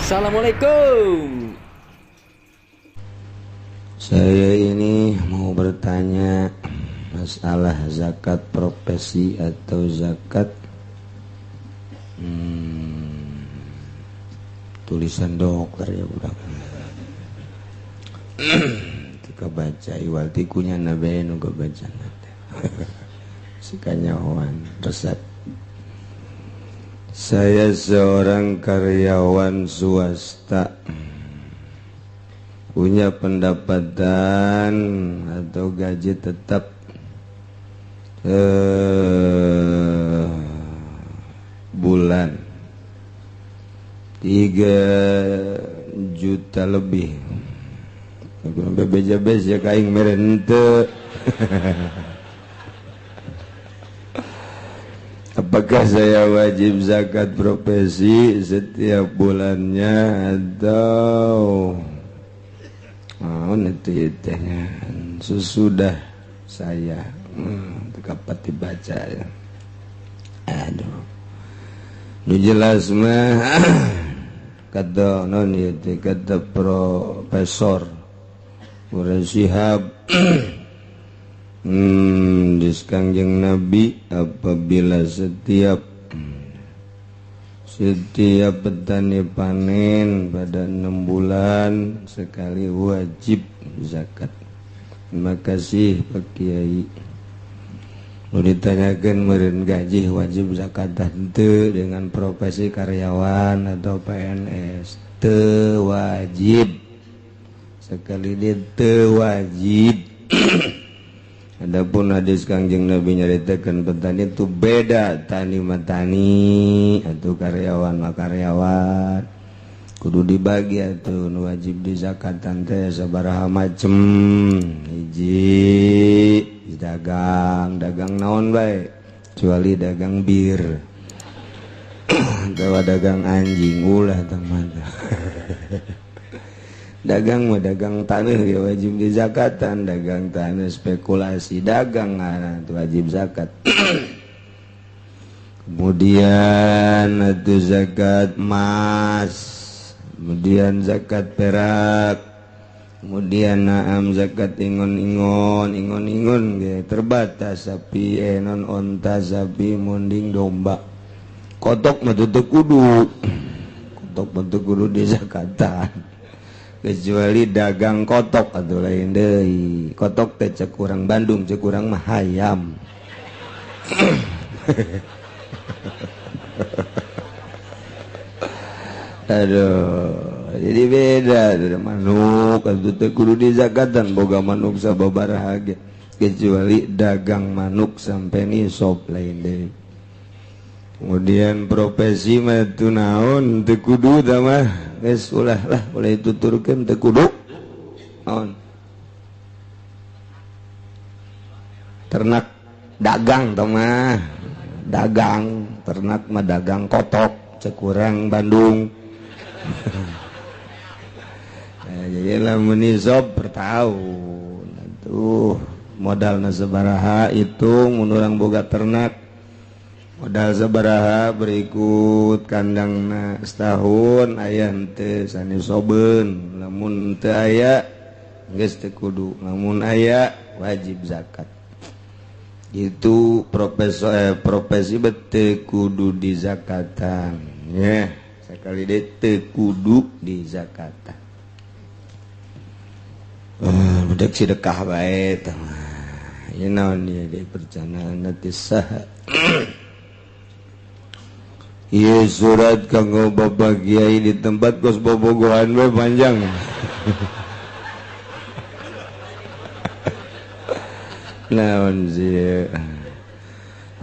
Assalamualaikum. Saya ini mau bertanya masalah zakat profesi atau zakat tulisan dokter ya budak. Tika baca iwal tikunya nabe nu baca nanti. Sekanyawan resep. Saya seorang karyawan swasta, punya pendapatan atau gaji tetap bulan 3 juta lebih. Aku bebeja-bej ya kaing merente. Apakah saya wajib zakat profesi setiap bulannya atau nanti sesudah saya dapat dibaca ya. Aduh, nu jelas mah kata non itu kata Profesor Mursyihab Kangjeng Nabi apabila setiap petani panen pada 6 bulan sekali wajib zakat. Terima kasih Pak Kiai. Mau ditanyakan meureun gaji wajib zakat teu dengan profesi karyawan atau PNS teu wajib. Sekali dia teu wajib. Adapun hadis Kangjeng Nabi nyaritakeun petani itu beda, tani mah tani atau karyawan mah karyawan. Kudu dibagi atuh nu wajib dizakatan teh sabaraha macem. Hiji dagang naon bae kecuali dagang bir. Dawa dagang anjing ulah teman. Dagang mah dagang tanah ya wajib dizakatan, dagang tanah spekulasi dagang itu wajib zakat. Kemudian itu zakat emas, kemudian zakat perak, kemudian naam zakat ingon-ingon ge terbatas sapi non onta sapi munding domba. Kotok mah teu kudu. Kotok mah teu kudu dizakatan. Kecuali dagang kotok atau lain deui. Kotok teh cek urang Bandung, cek urang mah hayam. Aduh, jadi beda dari manuk atuh teh kudu dizakatan boga manuk sababaraha ge. Kecuali dagang manuk sampai nisab lain deui. Kemudian profesi mah teu naon teu kudu tah mah geus ulah tuturkeun teu kudu naon ternak dagang tah mah dagang ternak mah dagang kotok cek urang Bandung. Nah, jadi lamun nisab per tahun atuh modalna sabaraha itu mun urang boga ternak modal sabaraha berikut kandangna setahun aya henteu sanisobeun lamun teu aya geus teu kudu lamun aya wajib zakat. Itu profesi teu kudu dizakatan ya sakali deui teu kudu dizakatan. Budak sedekah bae tah ieu naon ieu deui perjanaan teh saha. Iya surat kanggo Bapak Kiai di tempat kos bobogohan we panjang. Naon sih?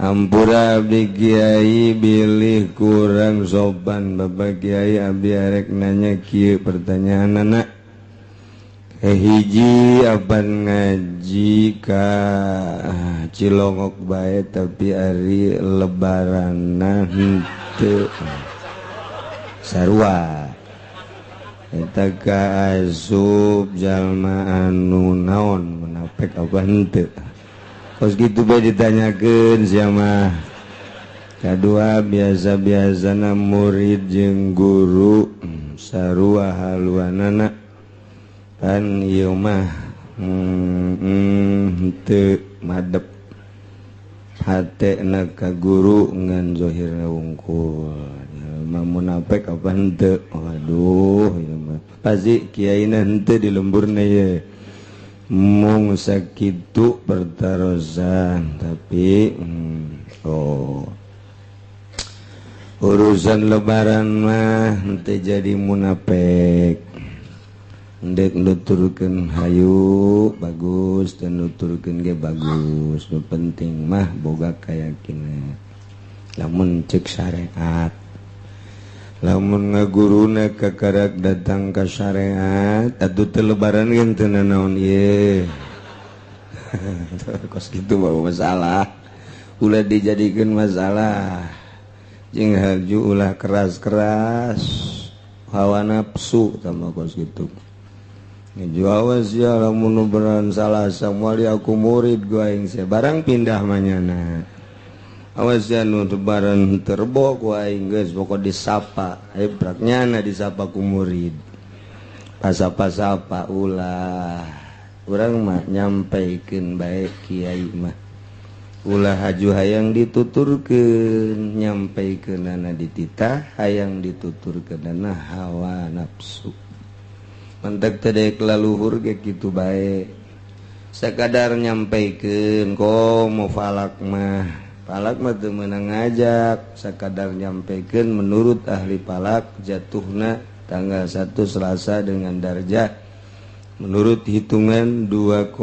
Ampura abdi Kiai bilih kurang sopan Bapak Kiai abdi arek nanya kieu pertanyaan anak. Hiji apan ngaji ka Cilongok bae tapi ari lebaranna henteu sarua eta ka asup jalma anu naon munafik apa henteu kos kitu bae ditanyakeun sia mah. Kadua biasa-biasana murid jeung guru sarua haluanana kan ieu mah teu madep hatena ka guru ngan zahirna wungkul mah munafik apa henteu waduh ieu mah pasti kiaina henteu di lemburna ye mung sakitu pertarosan tapi urusan lebaran mah henteu jadi munafik ndek nuturkeun hayu bagus dan nuturkeun ge bagus nu penting mah boga kayakinan lamun cek syariat lamun ngaguruna kakarak datang ka syariat atuh teu lebaran geus teu nanaon ieu kos kitu bawa masalah ulah dijadikeun masalah jeung haju ulah keras-keras hawa nafsu sama kos kitu ngejuawas ya lamun beran salah samali aku murid gua aing se barang pindah manyana awas ya nu barang terbo gua aing geus pokok disapa hebraknya disapa ku murid pasapa-sapa ulah urang mah nyampaikeun bae kiai mah ulah haju hayang dituturkeun nyampaikeunana dititah hayang dituturkeunana hawa nafsu mantek tedek laluhur ge kitu bae sakadar nyampaikeun komo falak mah teu meunang ngajak sakadar nyampaikeun menurut ahli falak jatuhna tanggal 1 Selasa dengan darjah menurut hitungan 2,9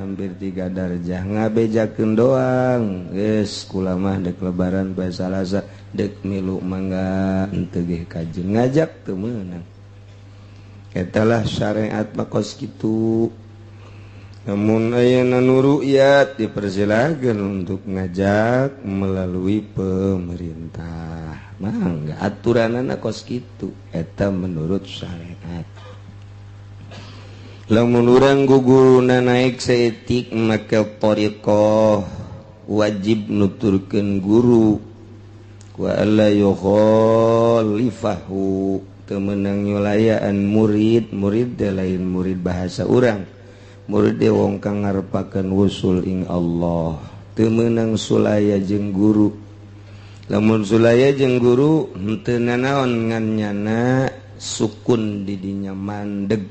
hampir 3 darjah ngabejakeun doang geus kula mah dek lebaran poe Salasa dek milu mangga henteu ge kajen ngajak teu meunang etalah syariat bakos kitu namun ayeuna nu ru'yat dipersilakan untuk ngajak melalui pemerintah mangga aturanana kos kitu eta menurut syariat lamun urang guguruna naik saeutik make thariqah wajib nuturkeun guru wa alla yukhalifahu temenang nyulayaan murid teh lain murid bahasa urang murid teh wong kang ngarepakeun wusul ing Allah teu meunang sulaya jeung guru lamun sulaya jeung guru henteu nanaon ngan nyana sukun di dinya mandeg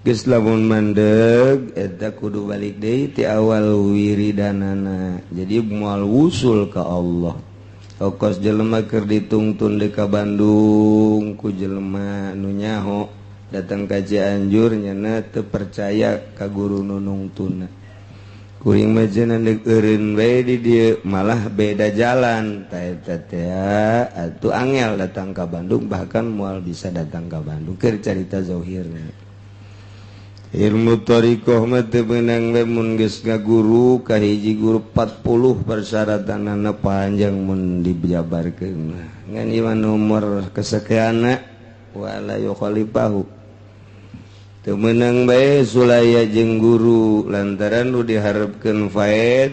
geus lamun mandeg eta kudu balik deui ti awal wiridanana jadi moal wusul ka Allah okos jelema keur ditungtun di ka Bandung ku jelema nu nyaho datang ka Cianjur nyana teu percaya ka guru nu nungtuna kuring mah cenah deuk eureun bae di dieu malah beda jalan ta eta teh atuh angel datang ka Bandung bahkan moal bisa datang ka Bandung keur carita zahirna ilmu thariqah mah teu beunang we mun geus ngaguru ka hiji guru 40 persyaratanana panjang mun dijabarkeun ngan ieu nomor kesekianna wala yukhalifahu teu meunang bae sulaya jeung guru lantaran nu diharepkeun faed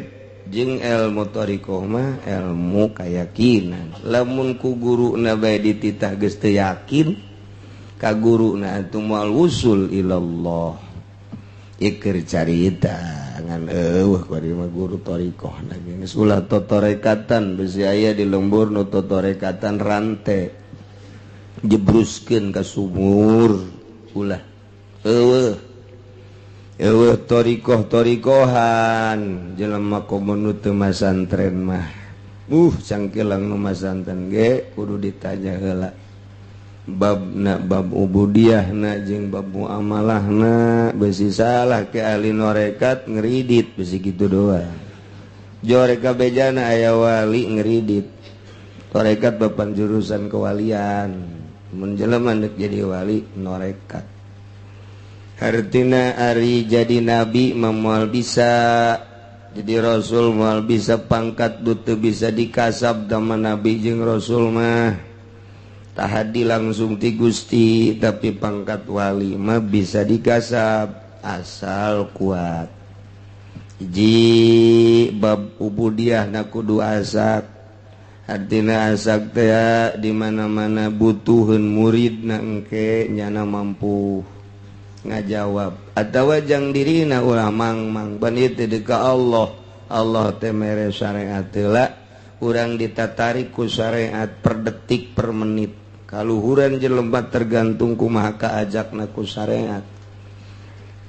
jeung ilmu thariqah mah ilmu kayakinan lamun ku guruna bae dititah geus teu yakin ka guruna atuh moal wusul ilallah ikir carita ngan eueuh kuari mah guru thariqah geus ulah totorekatan bisi aya di lembur nu totorekatan rante jebruskeun ka sumur ulah eueuh thariqahan jelema komun nu teu masantren mah cangkilang nu masantren ge kudu ditanya heula babna bab ubudiyahna jeung bab muamalahna besi salah ke ahli norekat ngeridit besi kitu doang joreka bejana aya wali ngeridit torekat bapan jurusan kewalian mun jelema neuk jadi wali norekat artina ari jadi nabi moal bisa jadi rasul moal bisa pangkat teu bisa dikasab da nabi jeung rasul mah tahadi langsung ti Gusti tapi pangkat wali mah bisa dikasab asal kuat ji bab ubudiyah na kudu asap artina asak teh di mana-mana butuhun murid na engke nyana mampu ngajawab atawa jang dirina ulah mang pan ieu teh ka Allah teh mere syariat heula urang ditatari ku syariat per detik per menit kaluhuran jelema tergantung kumaha kaajakna ku syariat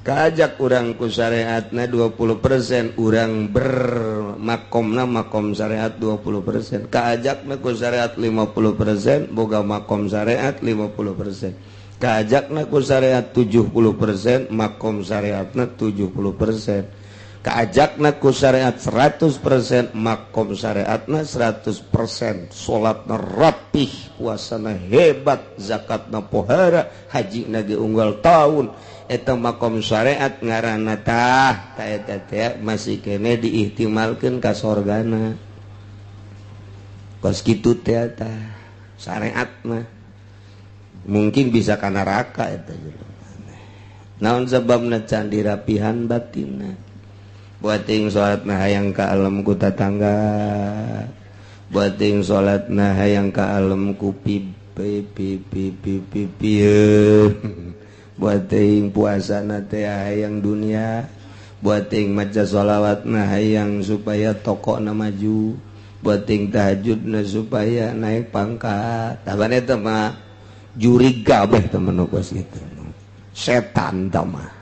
kaajak urang ku syariatna 20% urang bermakomna makom syariat 20% kaajakna ku syariat 50% boga makom syariat 50% kaajakna ku syariat 70% makom syariatna 70% kaajakna ku syariat 100% makom syariatna 100% salatna rapih puasana hebat zakatna pohara hajina ge unggal taun eta makom syariat ngaranna tah eta teh masih kene diihtimalkeun ka sorgana kos kitu teh tah syariat mah mungkin bisa ka neraka eta naon sababna can dirapihan batinna buat ting salatna hayang ka alam ku tatangga buat ting salatna hayang ka alam ku buat ting puasa teh hayang dunia buat ting maca sholawatna hayang supaya tokona maju buat ting tahajudna supaya naik pangkat taban eta mah juri gabeh temen kos kitu setan tah mah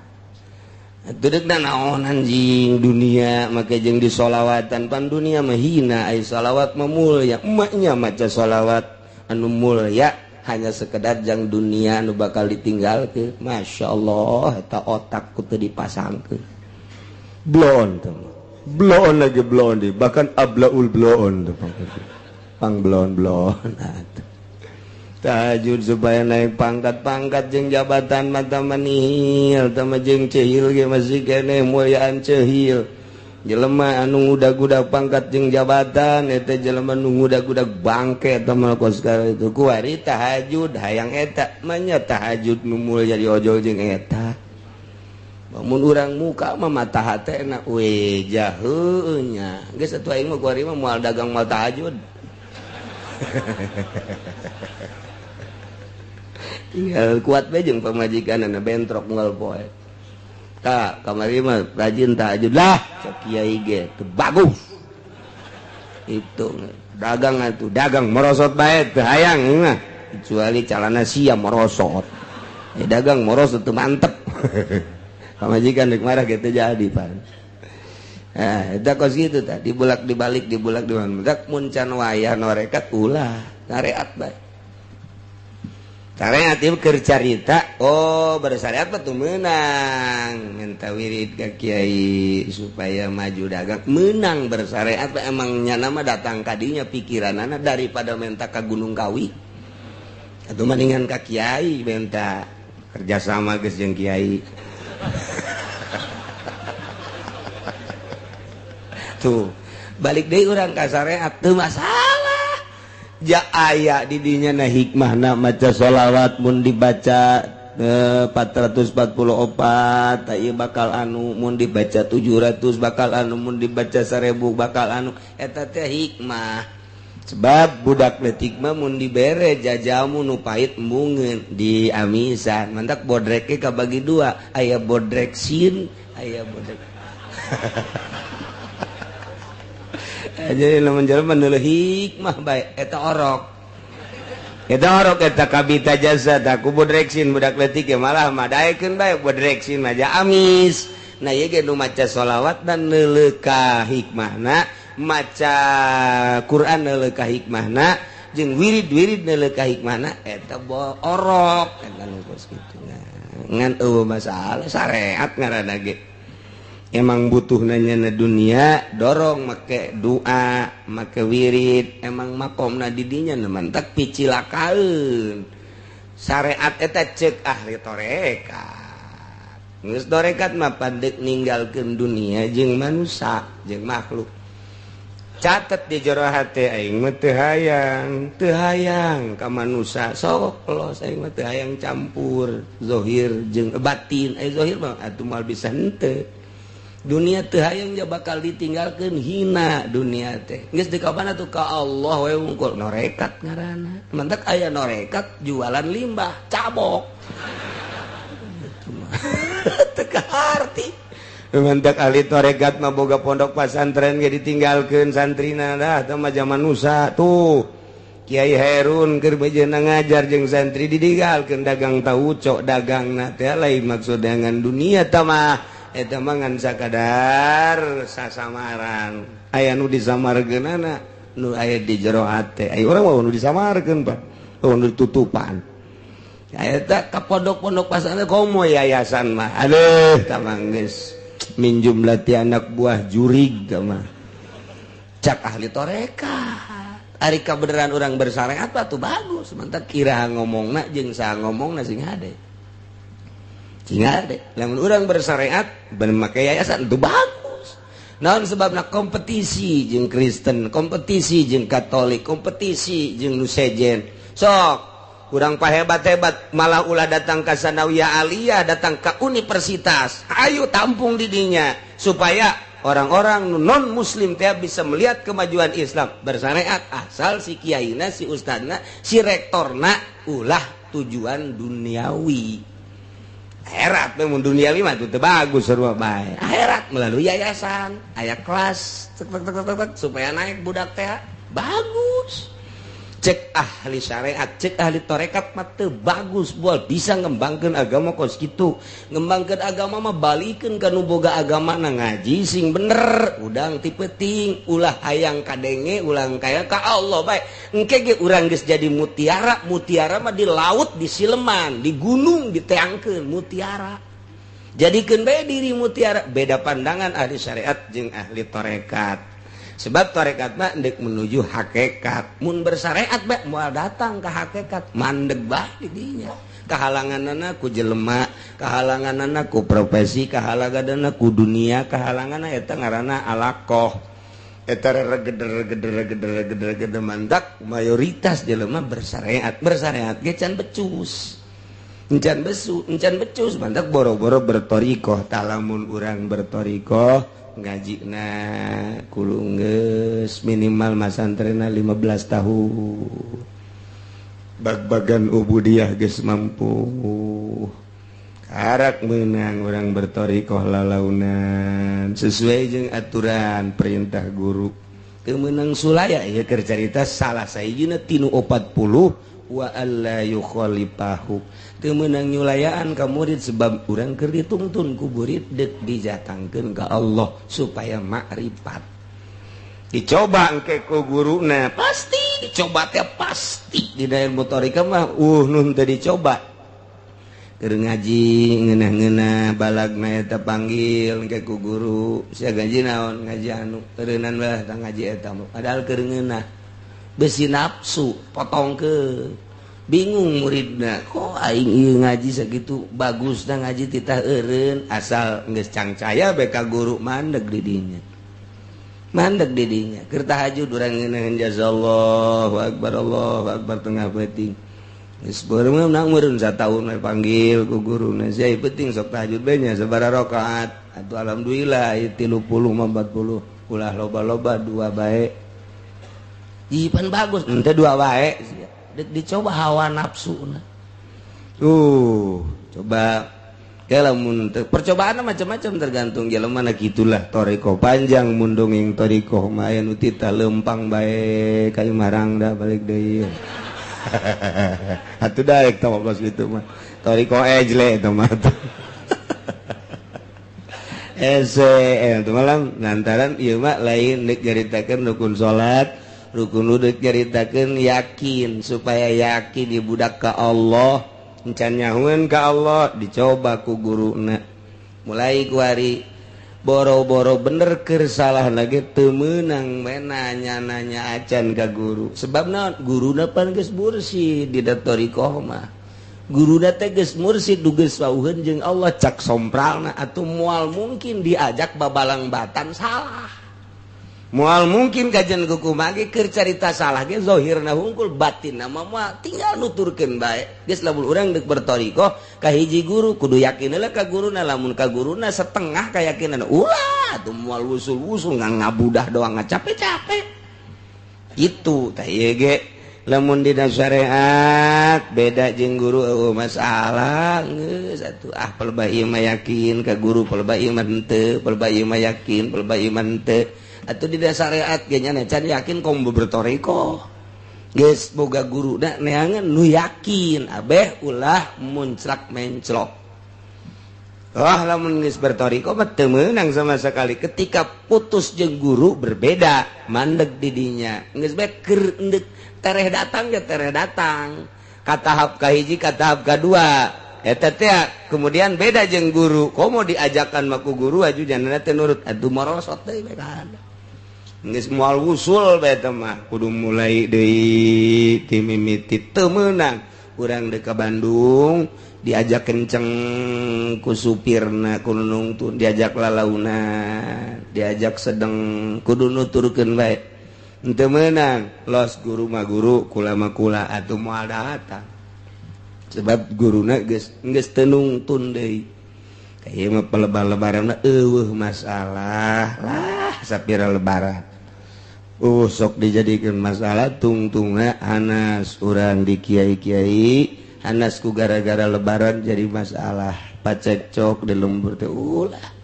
deudegna naon anjing dunia make jeung di sholawatan pan dunia mah hina ai sholawat mah mulia emaknya maca sholawat anu mulia hanya sekedar jang dunia nu bakal ditinggal ke Masya Allah eta otak kutu dipasang ke blon blon lagi blon di bahkan ablaul blon pang blon tahajud supaya naik pangkat jeung jabatan mata manihil tama jeung cehil ge masih kene muliaan cehil jelema anu ngudag-udag pangkat jeung jabatan eta jelema anu ngudag-udag bangke eta mah kos itu kuari tahajud hayang eta manya tahajud nu mulya di ojol jeung eta mun urang muka mah mata hatena we jaheu nya geus atuh aing mah kuari mah moal dagang moal tahajud tinggal kuat bae jeung pamajikanana bentrok unggal poe kamari mah rajin tahajud lah cek kiai ge teu bagus itu dagang atuh dagang merosot bae teu hayang mah kecuali calana sia merosot dagang merosot teu mantep pamajikan deuk marah ge teu jadi pan eta kos kitu tah dibulak dibalik dak mun can wayah norekat ulah ngareat bae syariat itu keur carita bersyariat betul menang minta wirid ke kiai supaya maju dagang menang bersyariat emangnya nama datang kadinya pikiranana daripada minta ke Gunung Kawi atau mendingan ke kiai minta kerjasama geus jeung kiai tuh balik deui urang ka syariat teu masalah ja aya di dinya na hikmahna maca sholawat mun dibaca 444 ieu bakal anu mun dibaca 700 bakal anu mun dibaca 1000 bakal anu eta teh hikmah sebab budak leutik mah mun dibere jajamu nu pait embungeun di amisan mantak bodreke kabagi dua aya bodrek sin aya bodrek jadi lamun jelema nu hikmah bae eta orok eta kabita jasa tah ku bodreksin budak leutik ge malah madaekeun bae bodreksin mah ja amis nah ieu ge nu maca sholawat dan neuleuh ka hikmahna maca Quran neuleuh ka hikmahna jeung wirid-wirid neuleuh ka hikmahna eta orok eta nu geus kitu ngan eueuh masalah syariat ngaranna ge emang butuh nanya na dunia dorong make doa make wirid emang makomna didinya nemantak picilakaeun syariat eta ceuk ahli torekat geus torekat mah pandek ninggalkeun dunia jeung manusia jeung makhluk catet di jero hate aing mah teu hayang ka manusia sok los aing mah teu hayang campur zahir jeung batin zahir mah atuh moal bisa henteu dunia teu hayang bakal ditinggalkeun hina dunia teh geus di kabana tuh ka Allah we wungkul norekat ngaranna mentek aya norekat jualan limbah cabok teu kaharti mentek ahli torekat mah boga pondok pesantren ge ditinggalkeun santrina dah teh mah zaman nusa tuh Kiai Herun keur bejeuna ngajar jeung santri ditinggalkeun dagang tauco dagangna teh lain maksud dengan dunia teh mah eta mah ngan sakadar sasamaran aya nu disamargeunana nu aya di jero hate aya urang mah nu disamarkeun Pak nu ditutupan eta ka pondok-pondok pesantren komo yayasan mah aduh tah mah geus minjum lati anak buah jurig mah cak ahli torekat ari kabeneran urang bersyariat tuh bagus mantap kira ngomongna jeung saha ngomongna sing hade lamun urang bersyariat bener make yayasan itu bagus naon sebabna kompetisi jeung Kristen kompetisi jeung Katolik kompetisi jeung nu sejen sok urang pahebat-hebat malah ulah datang ka sanawiyah aliyah datang ka universitas ayo tampung di dinya supaya orang-orang non muslim teh bisa melihat kemajuan Islam bersyariat asal si kiaina si ustadna si rektorna ulah tujuan duniawi akhirat mun duniawi mah teu bagus sarua bae akhirat melalui yayasan aya kelas supaya naik budak teh bagus cek ahli syariat cek ahli torekat mah teu bagus bual bisa ngembangkeun agama kos kitu ngembangkeun agama mah balikeun ka nu boga agamana ngaji sing bener udang ti peuting ulah hayang kadenge ulang kaya ka Allah bae engke ge urang geus jadi mutiara mutiara mah di laut di sileman di gunung diteangkeun mutiara jadikeun bae diri mutiara beda pandangan ahli syariat jeung ahli torekat sebab tarekat mah ndek menuju hakikat mun bersyariat bae moal datang ke hakikat mandeg bae di dinya kahalanganana ku jelema kahalanganana ku profesi kahalanganana ku dunia kahalanganana eta ngaranna alaqah eta regeder mantak mayoritas jelema bersyariat ge can becus encan becus mantak boro-boro bertorikoh talamun urang bertorikoh ngaji na kudu geus minimal masantrenna 15 tahun bag-bagan ubudiyah geus mampu karak meunang urang bertorikoh lalaunan sesuai jeung aturan perintah guru teu meunang sulaya ieu keur carita salah sahijina tinu 40 wa alla yukhalifahu teu meunang nyulayaan ka murid sebab urang keur ditungtun ku murid deuk dijatangkeun ka Allah supaya makrifat dicoba engke ku guruna pasti dicoba teh pasti di daerah motorika mah nun teu dicoba keur ngaji ngeunah-ngeunah balagna eta panggil engke ku guru sia ngaji naon ngaji anu eureunnan bae tah ngaji eta padahal keur ngeunah besi nafsu potong ke bingung muridna kok aing ieu ngaji sakitu bagusna ngaji titah eureun asal geus cangcaya bae ka guru mandeg di dinya keur tahajud urang ngeunaheun jazallahu akbar tengah peuting geus beureuh meunang meureun sataun we panggil ku guruna sia penting sok tahajud bae nya sabaraha rakaat atuh alhamdulillah 30 40 ulah loba-loba 2 bae Ipan bagus, ente 2 wae, dicoba hawa nafsu. Coba kalau percobaan macam-macam tergantung jalan mana gitulah toriko panjang mundunging toriko mayan utita lempang bae kayu marang dah balik deui. Atuh daek tong kos gitu mah. Toriko ejle eta mah. Itu malam lantaran ieu mah lain nek nyaritakeun rukun salat rukun uduk nyaritakeun yakin supaya yakin di budak ka Allah encan nyahueun ka Allah dicoba ku guruna mulai ku hari boro-boro bener keur salah lagi teu meunang nanya acan ka guru sebab naon guruna pan geus mursyid di datorikoh mah guruna teh geus mursyid du geus wauheun jeung Allah cak sompralna atuh moal mungkin diajak babalang batan salah mual mungkin kajian kuku mage keur carita salah ge zahirna hungkul batinna mah tinggal nuturkeun bae geus lamun urang deuk bertoriko ka hiji guru kudu yakin heula ka guruna lamun ka guruna setengah kayakinan ulah tuh mual usul-usul ngabudah doang capek-capek itu tah ieu ge lamun dina syariat beda jeung guru masalah geus atuh pelba ieu mah yakin ka guru pelba ieu mah henteu pelba ieu mah yakin pelba ieu mah henteu atuh di syariat ge nya can yakin kaum bertoriko geus boga guru da neangan nu yakin abeh ulah muncrak menclok. Wah lamun geus bertoriko mah teu meunang sama sekali ketika putus jeung guru berbeda mandeg di dinya geus bae keur endeup tereh datang ya tereh datang ka tahap kahiji ka tahap kadua eta teh kemudian beda jeung guru komo diajakan mah ku guru aju janana teh nurut atuh marosot deui bae kan geus moal usul bae teh mah kudu mulai deui ti mimiti teu meunang urang deuk ka Bandung diajak kenceng ku supirna kudu nungtun diajak lalauna diajak sedeng kudu nuturkeun bae henteu meunang los guru mah guru kula mah kula atuh moal datang sebab guruna geus teu nungtun deui ka ieu mah lebaran mah eueuh masalah lah sapira lebaran sok dijadikeun masalah tungtungna anas urang di kiai-kiai anasku gara-gara lebaran jadi masalah pacekcok di lembur teh ulah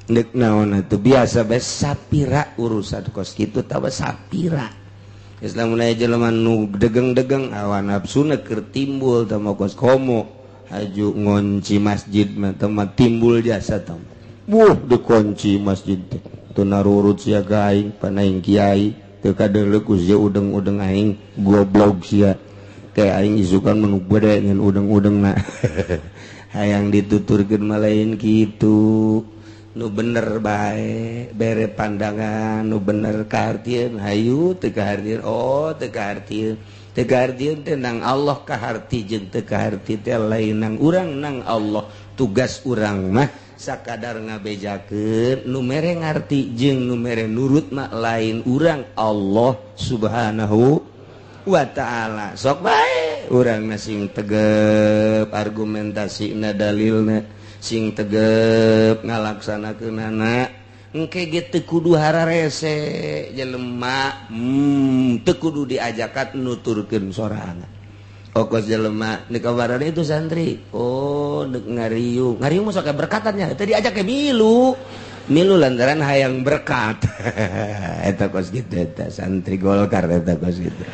deuk naon atuh biasa bae sapira urusan kos kitu tah sapira geus lamun aya jelema nu degeng-degeng awan nafsuna keur timbul tah kos komo haju ngunci masjid mah tah timbul jasa tah dikunci masjid teh teu narurut sia ka aing panaing kiai teu kadeuleu ku sia udeng-udeng aing goblok sia kayak aing isukan menu bade ngan udeng-udeng na hayang dituturkeun mah lain kitu nu bener bae bere pandangan nu bener kahartieun hayu teu kahartieun teu kahartieun teh nang Allah kaharti jeung teu kaharti teh lain nang urang nang Allah tugas urang mah sakadar ngabejakeun nu mere ngarti jeung nu mere nurut mah lain urang Allah subhanahu wa ta'ala sok bae urangna sing tegep argumentasina dalilna sing tegep ngalaksanakeunana engke ge teu kudu hararese jelema teu kudu diajakan nuturkeun sorangan okos jelema di kabaran itu santri deuk ngariung mah sok berkatannya teu diajak ke milu lantaran hayang berkat eta kos kitu eta santri Golkar eta kos kitu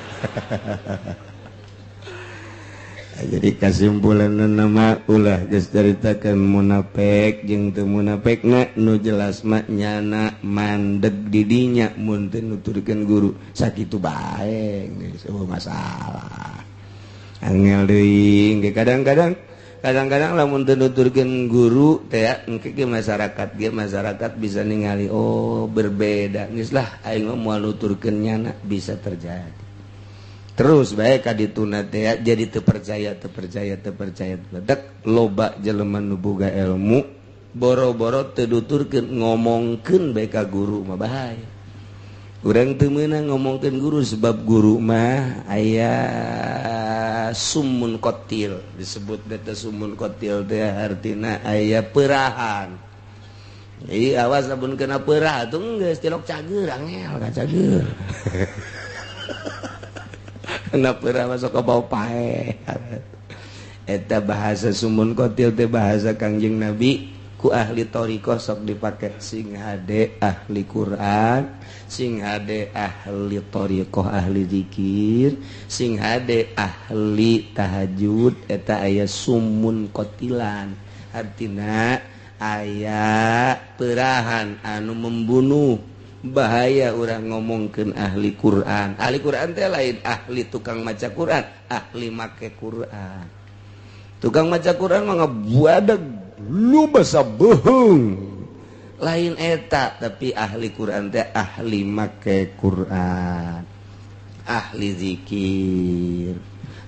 jadi kesimpulanna nama ulah geus caritakeun munafik jeung teu munafikna nu jelas mah nyana mandeg di dinya mun teu nuturkeun guru sakitu bae geus masalah angel deui kadang-kadang lamun teu nuturkeun guru teh engke ge masyarakat bisa ningali berbeda geus lah aing mah moal nuturkeun nyana bisa terjadi terus bae ka dituna teh jadi teu percaya dek loba jelema nu boga ilmu boro-boro teu nuturkeun ngomongkeun bae ka guru mah bahaya urang teu meunang ngomongkeun guru sebab guru mah aya summun qatil disebut eta summun qatil teh artina aya peurahan jadi awas lamun kena peurah atuh geus cilok cager angel ka cager kena peurah masuk ka bau pae eta bahasa summun qatil teh bahasa Kangjeng Nabi ku ahli thariqah sok dipake sing hade ahli Quran sing hade ahli thariqah ahli zikir sing hade ahli tahajud eta aya summun qatilan artina aya peurahan anu membunuh bahaya urang ngomongkeun ahli Quran teh lain ahli tukang maca Quran ahli make Quran tukang maca Quran mah ngabuadeg lu basa beheung lain eta tapi ahli Quran teh ahli make Quran ahli zikir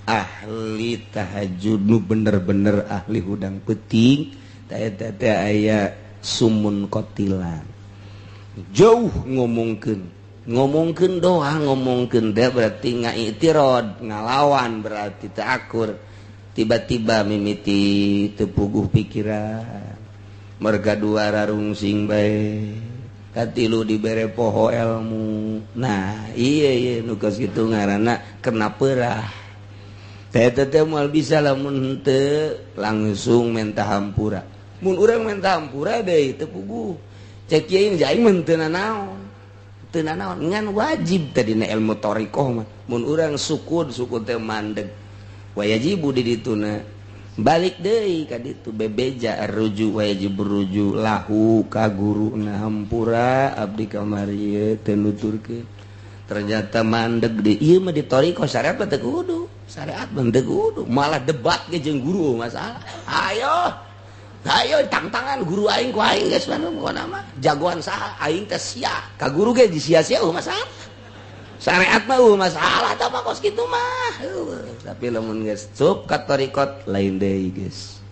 ahli tahajud nu bener-bener ahli hudang peuting tah eta teh aya sumun qatilan jauh ngomongkeun ngomongkeun doa ngomongkeun da berarti ngaitirad ngalawan berarti teu akur tiba-tiba mimiti teu puguh pikiran merga dua rarungsing bae katilu dibere poho ilmu nah iya nu geus kitu ngaranna kena peurah teh teh moal bisa lamun teu langsung menta hampura mun urang menta hampura deui teu puguh cek kieu aing mah teu nanaon ngan wajib tadi na ilmu thariqah mah mun urang sukun teh mandeg wajibu di dituna balik deui ka ditu bebeja ruju wajib ruju lahu ka guruna hampura abdi kamari teu nuturkeun ternyata mandeg di ieu mah di thariqah syariat teh kudu syariat mah teu kudu malah debat ge jeung guru masalah ayo tang-tangan guru aing ku aing geus pokona mah jagoan saha aing teh sia ka guru ge disia-sia masalah syariat mah masalah tah mah kos kitu mah tapi lamun geus cup ka thariqat lain deui geus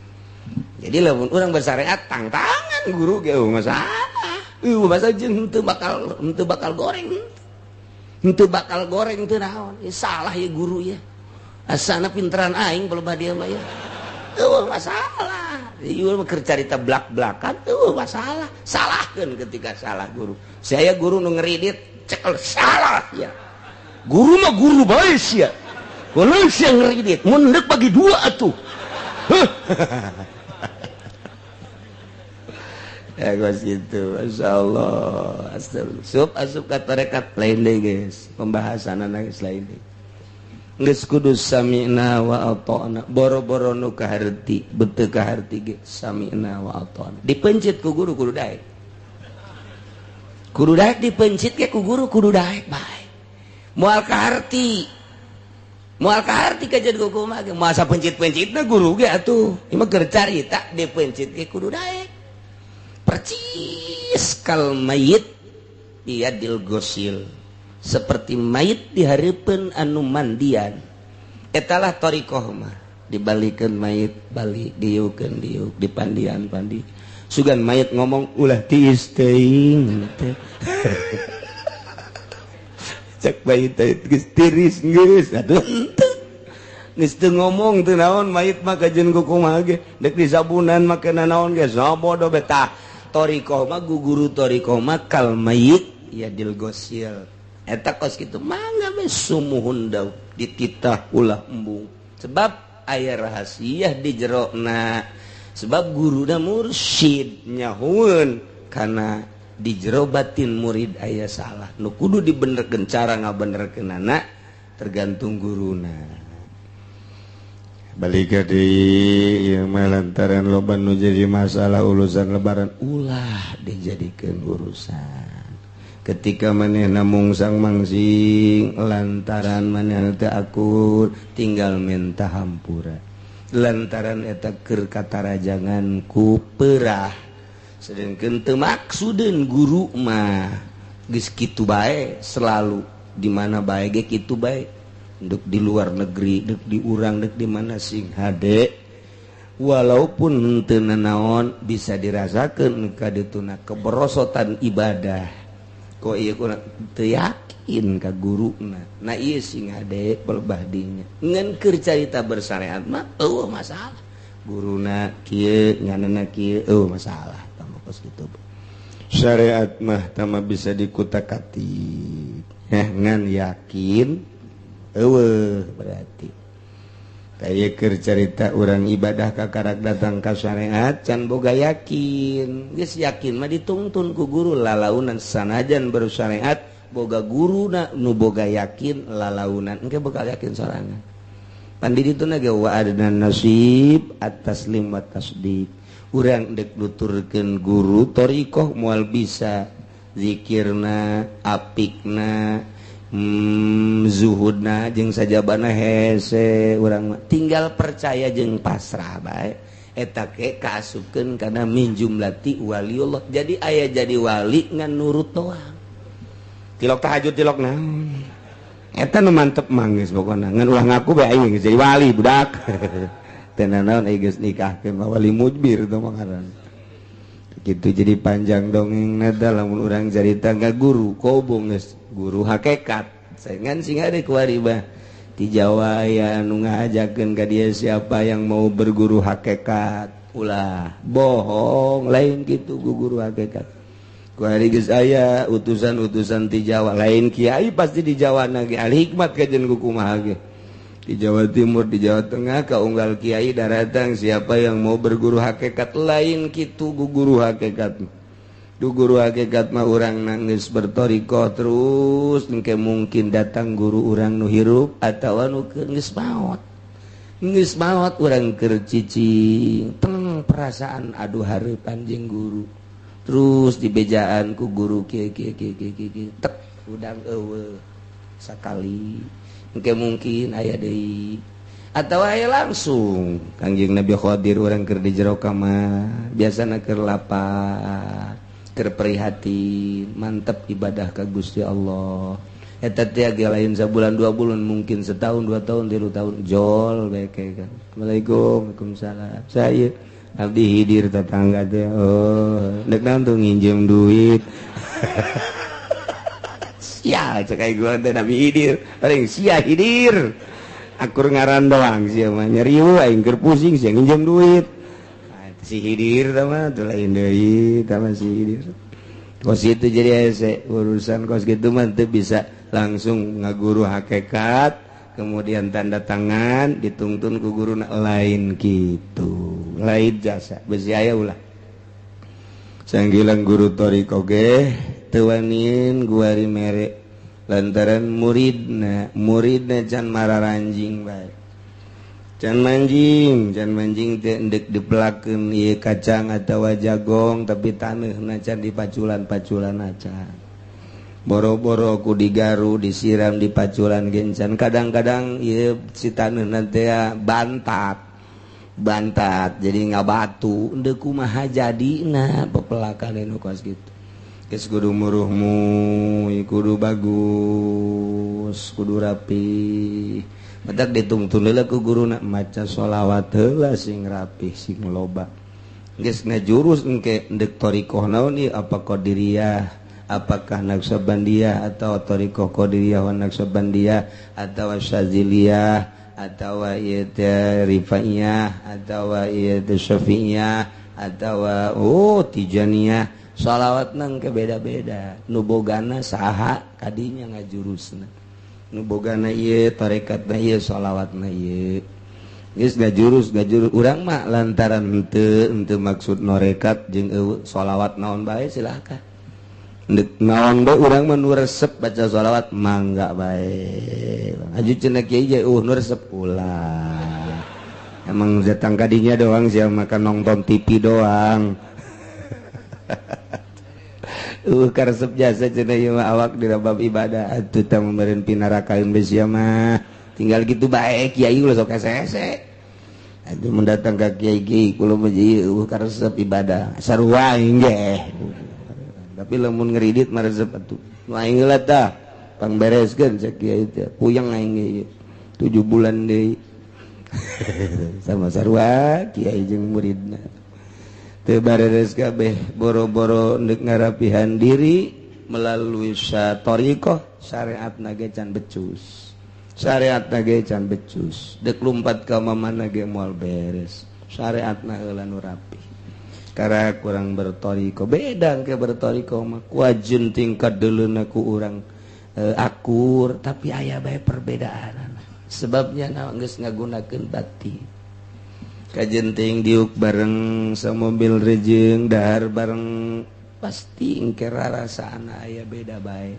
jadi lamun urang bersyariat tang-tangan guru ge masalah masa jeung teu bakal goreng teu naon salah ya guru ya asana pinteran aing pelebah dia mah ya masalah ieu mah keur carita blak-blakan masalah salahkeun ketika salah guru saya guru nu ngeridit cekel salah ya guru mah guru bae sia kalau sia ngeridit mun deuk bagi dua atuh ya gos gitu masyaallah astagfirullah asup ka tarekat lain deui geus pembahasanna geus lain deui geus kudu sami'na wa ata'na boro-boro nu kaharti beteu kaharti ge sami'na wa ata'na dipencit ku guru kudu daek dipencit ke ku guru kudu daek bae moal kaharti kajen ku kumaha ge masa pencit-pencitna guru ge atuh ieu mah keur carita dipencit ke kudu daek percis kal mayit biadil gosil seperti mayit dihareupeun anu mandian etalah thariqah mah dibalikeun mayit balik dieukeun diuk dipandian pandi sugan mayit ngomong ulah tiis teuing cek mayit geus tiris geus atuh geus teu ngomong teu naon mayit mah kajeun ku kumaha ge dek disabunan make nanaon ge sabodo betah thariqah mah guru thariqah mah kal mayit ya dil gosil eta kos kitu mangga we sumuhun daud dititah ulah embung sebab aya rahasia di jerona sebab guruna mursyid nyahueun kana di jero batin murid aya salah nu kudu dibenerkeun cara ngabenerkeunana tergantung guruna balik deui ieu mah lantaran loba nu jadi masalah urusan lebaran ulah dijadikeun urusan ketika maneh namung sang mangsing lantaran maneh teu akur tinggal minta hampura lantaran eta keur katarajangan ku peurah sedengkeun teu maksudeun guru mah geus kitu bae selalu di mana bae ge kitu bae deuk di luar negeri deuk di urang deuk di mana sing hade walaupun teu nanaon bisa dirasakeun ka dituna keberosotan ibadah kok ieu kurang teu yakin ka guruna nah ieu sing hade pelebah dinya ngan keur carita bersyariat mah masalah guruna kieu nganana kieu masalah tambah kos kitu syariat mah tama bisa dikutak-atik ngan yakin berarti kayak keur carita urang ibadah kakarak datang ka syariat can boga yakin geus yakin mah ditungtun ku guru lalaunan sanajan baru syariat boga guruna nu boga yakin lalaunan engke bakal yakin sorangan pandi dituna ge wa adna nasib at-taslim wa tasdiq urang dek nuturkeun guru thariqah moal bisa zikirna apikna zuhudna jeung sajabana hese urang tinggal percaya jeung pasrah bae eta ke kaasupkeun kana min jumlati waliullah jadi aya jadi wali ngan nurut doang tilok tahajud tilok naon eta nu mantep mah geus pokona ngan ulah ngaku bae aing geus jadi wali budak teu naon ai geus nikahkeun wali mujbir itu mah ngaran gitu jadi panjang dongeng nada lamun urang carita nggak guru kobong geus guru hakikat saengan sing ada kuaribah di Jawa ya anu ngajakeun ka dia siapa yang mau berguru hakikat ulah bohong lain gitu guru hakikat kuari geus aya utusan-utusan ti Jawa lain kiai pasti di Jawa nage al hikmat kajen kumaha ge di Jawa Timur di Jawa Tengah kaunggal kiai daratang siapa yang mau berguru hakikat lain kitu guru hakikat guru hakikat mah urang nangis bertoriko terus engke mungkin datang guru urang nu hirup atawa nu geus maot urang keur cicing teng perasaan aduh hareup anjing guru terus dibejaan ku guru kieu tek udang eueuh sakali engke mungkin aya deui atawa aya langsung Kangjeng Nabi Khadir urang keur di jero kamar biasana keur lapar keur prihatin mantep ibadah ka Gusti Allah eta teh ge lain sabulan 2 bulan mungkin setahun 2 tahun 3 tahun jol bae kan Assalamualaikum Waalaikumsalam saya abdi hidir tetangga teh oh dek naon tuh nginjem duit sia cek aya gua teh Nabi hidir paling sia hidir akur ngaran doang sia mah nyeriu aing keur pusing sia nginjem duit si hidir tama tuh lain deui tama si hidir kos itu jadi ese urusan kos gitu mah teu bisa langsung ngaguru hakikat kemudian tanda tangan ditungtun ku guruna lain gitu lain jasa besi aya ulah sanggilang guru toriko ge teu waniin guari mere lantaran muridna can mararanjing bae can manjing teh endek dipelakeun ieu kacang atawa jagong tapi taneuna can dipaculan-paculan acan boro-boro ku digaru disiram di paculan gencan kadang-kadang ieu si taneuna teh bantat jadi ngabatu endeu kumaha jadina pepelakan anu kos kitu geus kudu muruhmu kudu bagus kudu rapi matak ditungtun heula ku guruna maca sholawat heula sing rapih sing loba geus ngajurus engke endek thariqah naon ieu apa qadiriyah apakah Naqsabandiyah atau thariqah qadiriyah wa Naqsabandiyah atau Syadziliyah atau ieu teh Rifaiyah atau ieu teh Syafi'iyah atau Tijaniyah shalawatna engke beda-beda nu bogana saha kadinya ngajurusna nu bogana ieu tarekatna ieu shalawatna ieu geus ngajurus urang mah lantaran henteu maksud norekat jeung shalawat naon bae silahkan naon bae urang mah nu resep baca shalawat mangga bae aju cenah kiai je nu resep ulah emang datang kadinya doang sia makan nonton TV doang karesep jasa cenah ieu mah awak dina bab ibadah atuh tah memberen pinarakaeun beus sia mah tinggal gitu bae kiai ulah sok ese-ese atuh mendatang ka kiai kulo mah ieu karesep ibadah sarua aing ge tapi lamun ngeridit mah resep atuh nu aing heula tah pangbereskeun cek kiai teh puyeng aing ge 7 bulan deui sama sarua kiai jeung muridna teu bareres kabeh boro-boro ndek ngarapihan diri melalui thariqah syariatna ge can becus dek lumpat ka mamana ge moal beres syariatna heula nu rapih kara kurang berthariqah beda ke berthariqah mah kuajeun tingkat deuleuna ku urang akur tapi aya bae perbedaan sebabnya geus ngagunakeun batin kajenting diuk bareng samobil rejeung dahar bareng pasti engke rarasaan aya beda bae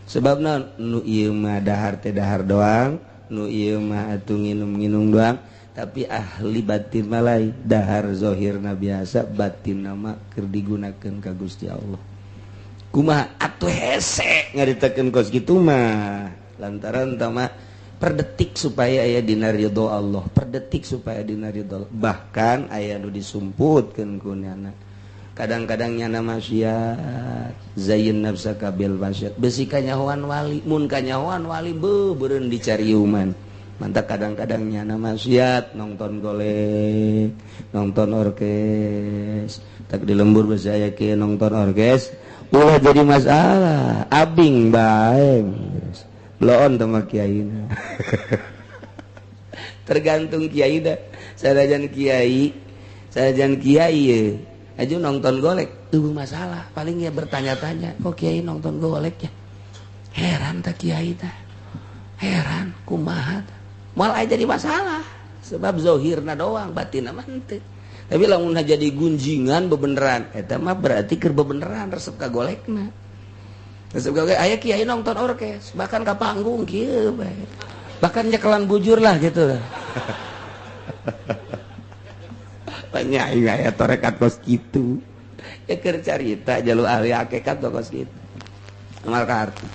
sebabna nu ieu mah dahar teh dahar doang nu ieu mah atuh nginum-nginum doang tapi ahli batin mah lain dahar zahirna biasa batin mah keur digunakeun ka Gusti Allah kumaha atuh hese ngaritakeun kos kitu mah lantaran tah mah per detik supaya aya dina ridho Allah per detik supaya dina ridho Allah bahkan aya nu disumputkeun ku nyana kadang-kadang nyana maksiat zayyun nafsaka bil maksiat besi kanyahoan wali mun kanyahoan wali beureun dicariuman mantap kadang-kadangnya nama maksiat nonton golek nonton orkes tak di lembur saya ke nonton orkes ulah jadi masalah abing bae loon sama kiai tergantung kiai dah sarajan kiai ya aja nonton golek tuh masalah paling ya bertanya-tanya kok kiai nonton golek ya heran tak kiai dah heran kumaha malah jadi masalah sebab zohirna doang batinna mah henteu tapi lamun jadi gunjingan bebeneran eta mah berarti keur bebeneran resep ka golekna resep ka golek aya kiai nonton orkes bahkan ka panggung kieu bae bahkan nyekelan bujur lah gitu banyak aya torekat kos kitu ya keur carita jalu ahli hakikat kos kitu amal kartu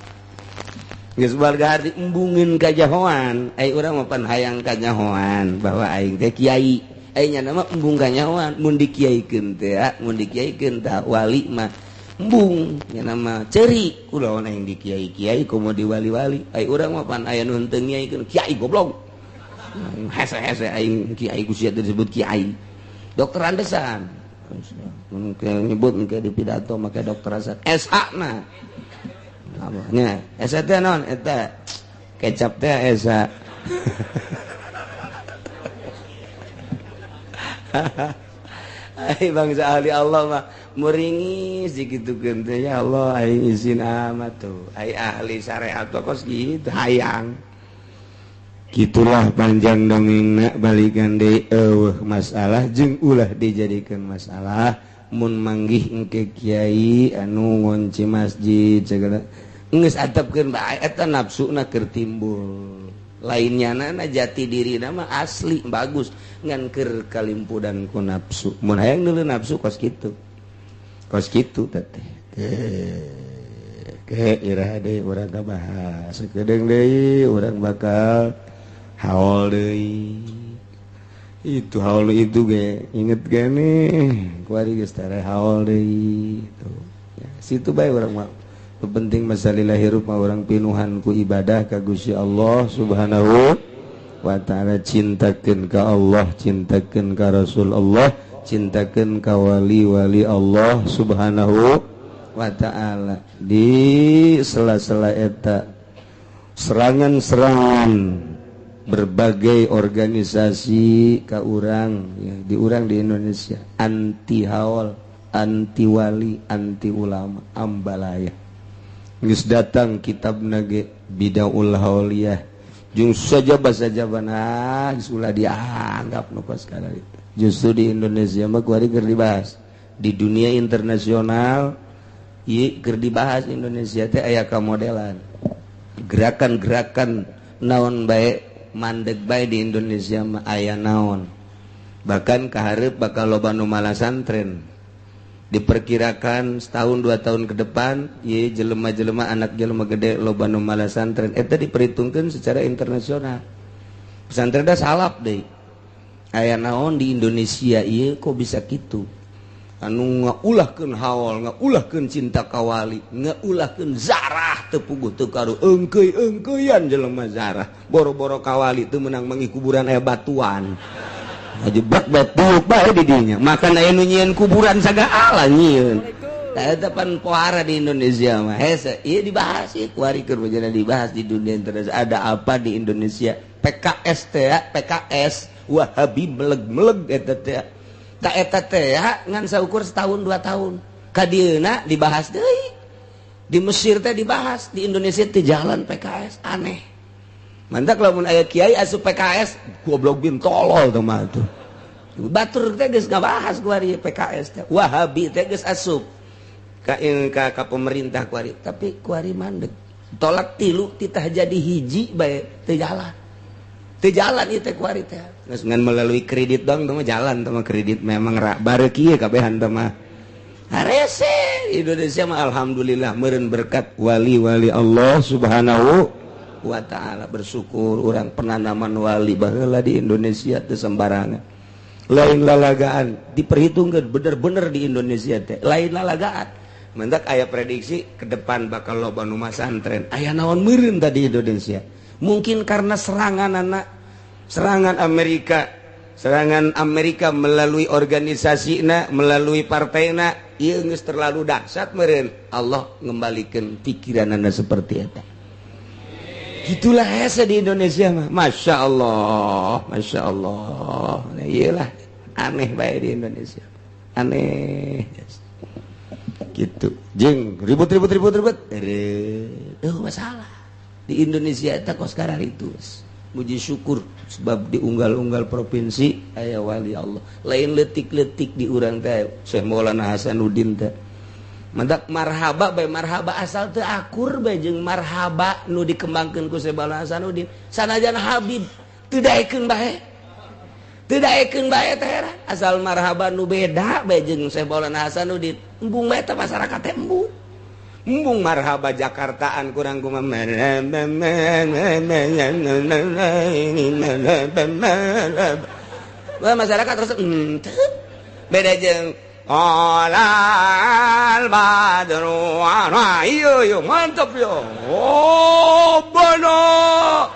geus balga arti embungin kajahoan ai urang mah pan hayang kanyahoan bahwa aing teh kiai ai nya nama embung kanyahoan mun dikiaikeun teh mun dikiaikeun tah wali mah embung nya nama ceuri kunaon aing dikiai-kiai komo diwali-wali ai urang mah pan aya nu henteu ngiaikeun kiai goblok hese-hese aing kiai ku sia disebut kiai dokter andesan mun nyebut ke di pidato make dokter andesan SH na nya esa teh naon eta kecap teh esa ai bangsa ahli Allah mah muringis digitukeun teh ya Allah ai izin amat tuh ai ahli syariat kos kitu hayang gitulah panjang dongengna balikan deui eueuh masalah jeung ulah dijadikeun masalah mun manggih engke kiai anu ngunci masjid segala geus atepkeun bae eta nafsuna keur timbul lainnya na jati diri nama asli bagus ngan keur kalimpudan ku nafsu mun hayang neuleuh nafsu kos kitu teh ke iraha deui urang kabahas sakedeung deui urang bakal haul deui itu haul itu ge inget gane kuari geus tara haul deui itu ya, situ bae urang mah penting masalah hirup mah urang pinuhan ku ibadah ka Gusti Allah Subhanahu wa taala cintakeun ka Allah cintakeun ka Rasul Allah cintakeun ka wali-wali Allah Subhanahu wa taala di sela-sela eta serangan-serangan berbagai organisasi ka urang ya, di urang di Indonesia anti haul anti wali anti ulama ambalaya geus datang kitab nage bidaul hauliyah jeung sajabana geus ulah dianggap nu kos kana itu justru di Indonesia mah kuari keur dibahas di dunia internasional ieu keur dibahas Indonesia teh aya kamodelan gerakan-gerakan naon bae mandeg bae di Indonesia mah aya naon bahkan kahareup bakal loba nu malasantren diperkirakan setahun 2 tahun ke depan ye jelema-jelema anak jelema gede loba nu malasantren eta diperhitungkeun secara internasional pesantren da salap deui aya naon di Indonesia ieu kok bisa kitu anu ngaulahkeun haul ngaulahkeun cinta ka wali ngaulahkeun zarah teu puguh teu karu eungkeuy-eungkeuyan jelema zarah boro-boro ka wali teu meunang mangi kuburan aya batuan ajebak batuk bae di dinya makan aya nu nyieun kuburan sagala nyieun eta pan pohara di Indonesia mah hese ieu dibahas ieu kuari keur bejana dibahas di dunia internasional ada apa di Indonesia PKS teh PKS Wahabi meleg-meleg eta teh ta eta teh ngan saukur setahun 2 tahun ka dieuna dibahas deui di Mesir teh dibahas di Indonesia teh jalan PKS aneh mantak lamun aya kiai asup PKS goblok bin tolol teh mah tuh batur teh geus ngabahas kuari PKS teh Wahabi teh geus asup ka pemerintah kuari tapi kuari mandeg tolak tilu titah jadi hiji bae teu jalan ieu teh kuari teh geus ngan melalui kredit dong teh mah jalan teh mah kredit memang bareu kieu kabehan teh mah harese Indonesia mah alhamdulillah meureun berkat wali-wali Allah Subhanahu wa ta'ala bersyukur orang pernah naman wali baheula di Indonesia teu sembarangan lain lalagaan diperhitungkeun bener-bener di Indonesia teh lain lalagaan mentak aya prediksi ke depan bakal loba nu masantren aya naon meureun tadi Indonesia Mungkin karena serangan Amerika melalui organisasina, melalui partaina, ieu geus terlalu dahsyat meureun. Allah ngembalikan pikiran anda seperti eta. Gitulah hese di Indonesia mah. Masya Allah. Nah, iyalah aneh bae di Indonesia. Aneh. Gitu. Jeung ribut. Masalah. Di Indonesia eta kos karar itu. Muji syukur sebab di unggal-unggal provinsi aya wali Allah. Lain letik-letik di urang teh Syekh Maulana Hasanuddin teh. Mandak marhaba bae marhaba asal teu akur bae jeung marhaba nu dikembangkeun ku Syekh Maulana Hasanuddin. Sanajan Habib teu daekeun bae. Teu daekeun bae teh asal marhaba nu beda bae jeung Syekh Maulana Hasanuddin. Embung bae teh masyarakat teh embung. Embung marhaba Jakartaan kurang kumaha masyarakat terus beda jeung Alal badru ana iya mantap yo. Oh bener.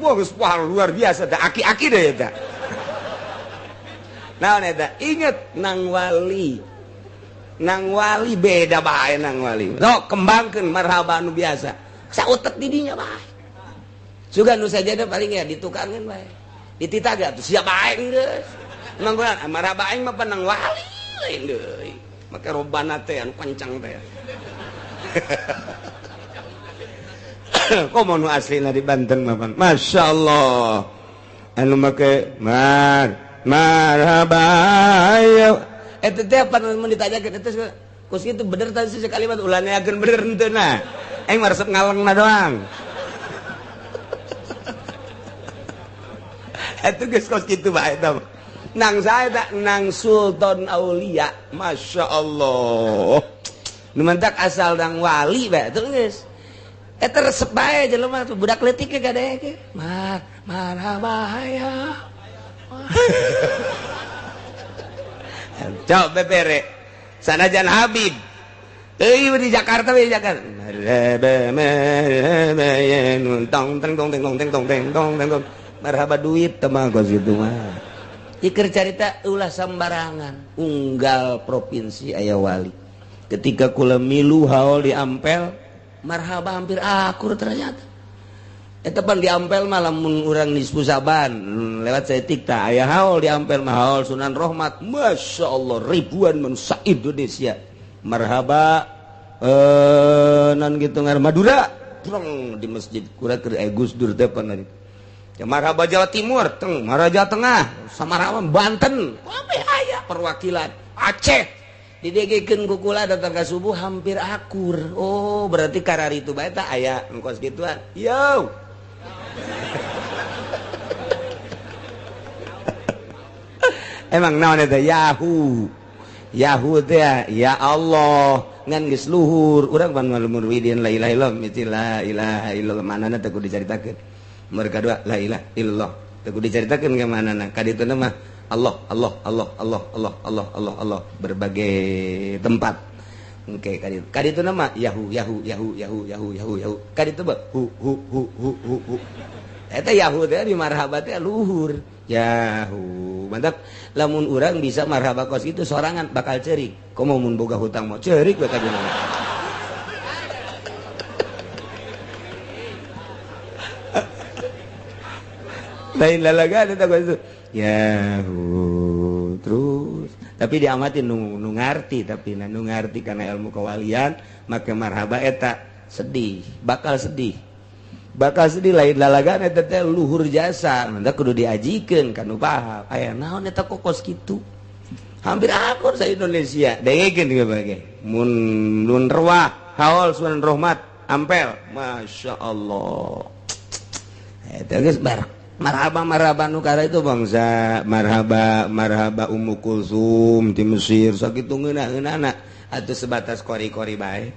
Wah geus luar biasa teh aki-aki deh eta. Naon eta? Inget nang wali. Nang wali beda bae nang wali. Sok kembangkeun marhaba anu biasa. Sautek di dinya bae. Sugan nu sajadah paling ya ditukangkeun bae. Dititaga tuh siap bae geus. Manggulan marhaba aing mah panang wali. Lain deui make robana teh anu kencang teh. Komo nu aslina di Banten mah Pan. Masyaallah. Anu make marhaba ayo. Eta teh apa mun ditanyakeun eta kus kitu bener tadi sekalimat ulah neakeun bener henteu na. Aing mah resep ngalengna doang. Eta geus kos kitu bae eta. Nang saya tak nang Sultan Aulia, Masya Allah. Numantak asal nang wali bae tuh geus. Eta resep bae jelema tuh budak leutik ge gadea ge. Marhaba ya. Cok bebere. Sanajan Habib. Teuing di Jakarta we Jakarta. Marhaba duit teh mah kos kitu mah. Iker carita ulah sambarangan unggal provinsi aya wali ketika kula milu haul di Ampel marhaba hampir akur ternyata eta pan di Ampel mah lamun urang nisfu Saban lewat setik tah aya haul di Ampel mah haul Sunan Rohmat Masya Allah ribuan manusia Indonesia marhaba nan gitu ngar Madura di masjid kura keur Gus Dur teh pan ya marhaba Jawa Timur, marhaba Jawa Tengah, Samarama Banten, kabeh aya perwakilan Aceh. Didegekeun ku kula datang ka subuh hampir akur. Oh, berarti karari itu bae tah aya engkos gituan. Yo. Emang naon eta Yahoo. Yahoo teh ya Allah ngan geus luhur. Urang pan malumur widin la ilaha illallah miti la ilaha illallah manana teh kudu dicaritakeun. Mereka dua la ilaha illallah teu dicaritakeun ke manana kadituna mah Allah berbagai tempat engke kadituna mah yahu kaditu mah hu eta yahu teh di marhaba teh luhur yahu mantap lamun urang bisa marhaba kos itu sorangan bakal ceurik komo mun boga hutang mah ceurik we kadina. Lain lalagan eta itu yahu terus tapi diamati nu ngarti tapi nu ngarti karena ilmu kewalian make marhaba eta bakal sedih lain lalagan eta teh luhur jasa mantap kudu diajikeun kanu paham aya naon eta kokos kitu hampir akur sa Indonesia dengekeun ge bage mun rewah haul Sunan Rohmat Ampel Masya Allah eta geus barak marhaba nu kara itu bangsa marhaba Ummu Kulsum di Mesir sakitu ngeunah-ngeunana atuh sebatas kori-kori bae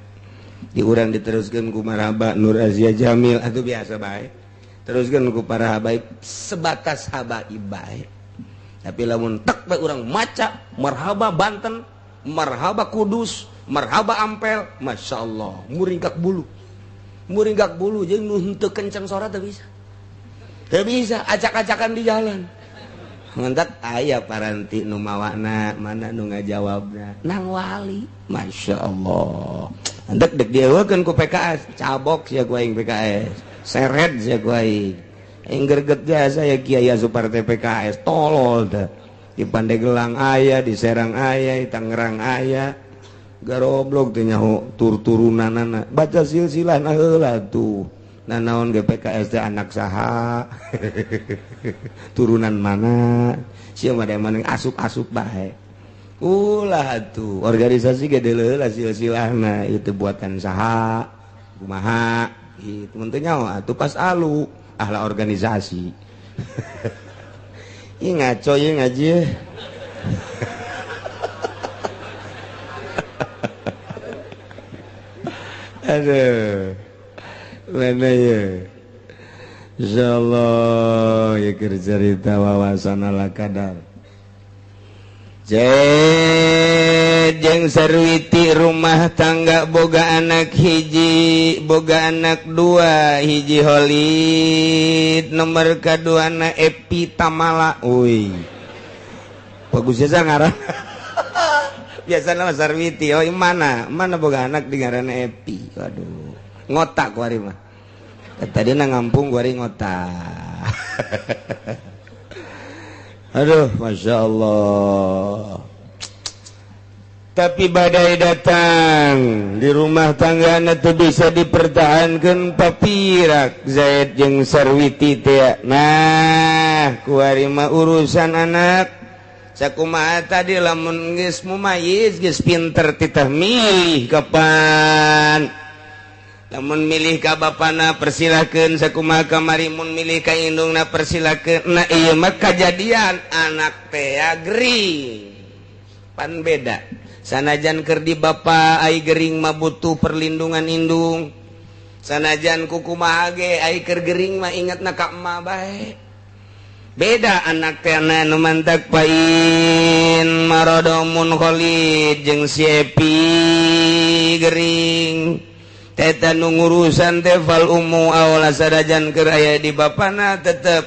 di urang diteruskeun ku marhaba Nur Azia Jamil atuh biasa bae teruskeun ku para habaib sebatas habaib bae tapi lamun tek bae urang maca marhaba Banten marhaba Kudus marhaba Ampel Masya Allah muringkak bulu muringgak bulu jeung nu henteu kenceng sora teu bisa. Teu bisa acak-acakan di jalan. Mentak aya paranti nu mawana mana nu ngajawabna Nang Wali. Masya Allah. Hendak dek dieuwekeun ku PKS, cabok sia ku aing PKS. Seret sia ku aing. Aing greget jasa ya Kiai Suparte PKS tolol teh. Di Pandeglang aya, di Serang aya, di Tangerang aya. Garoblok teh nyaho tur-turunanana. Baca silsilahna heula tuh. Nah naon ge PKS teh anak saha? Turunan mana? Sia mah maneh asup-asup bae. Ulah tuh organisasi ge deuleu lah silsilahna itu buatan saha? Kumaha? Gitu mun teu nyaho atuh pas alu ahla organisasi. Ih ngaco ye ngaji. Aduh. Mana ya? Insyaallah ya cerita wawasan ala kadar. Jeung Sarwiti rumah tangga boga anak hiji, boga anak dua, hiji Holid, nomor kaduana Epi Tamala. Uy. Bagus ya ngaran. Biasana Sarwiti, oh mana boga anak di ngaranna Epi. Waduh. Ngotak kuari mah. Tadi na ngampung kuari ngotak. Aduh, Masya Allah. Tapi badai datang di rumah tangga itu bisa dipertahankan papirak Zaid jeung Sarwiti teh. Nah, kuari mah urusan anak. Sakumaha tadi lamun geus mumayyiz geus pinter titah milih kapan. Lamun milih ka bapana persilakeun sakumaha kamari mun milih ka indungna persilakeun. Nah ieu mah kajadian anak teh gering. Pan beda. Sanajan keur di bapa ai gering mah butuh perlindungan indung. Sanajan kukumaha ge ai keur gering mah ingatna ka emma bae. Beda anak teh nu mantak pain marodomun Khalid jeung si Epi gering. Teta nu ngurusan teh fal ummu awla sadajan keur aya di bapana tetep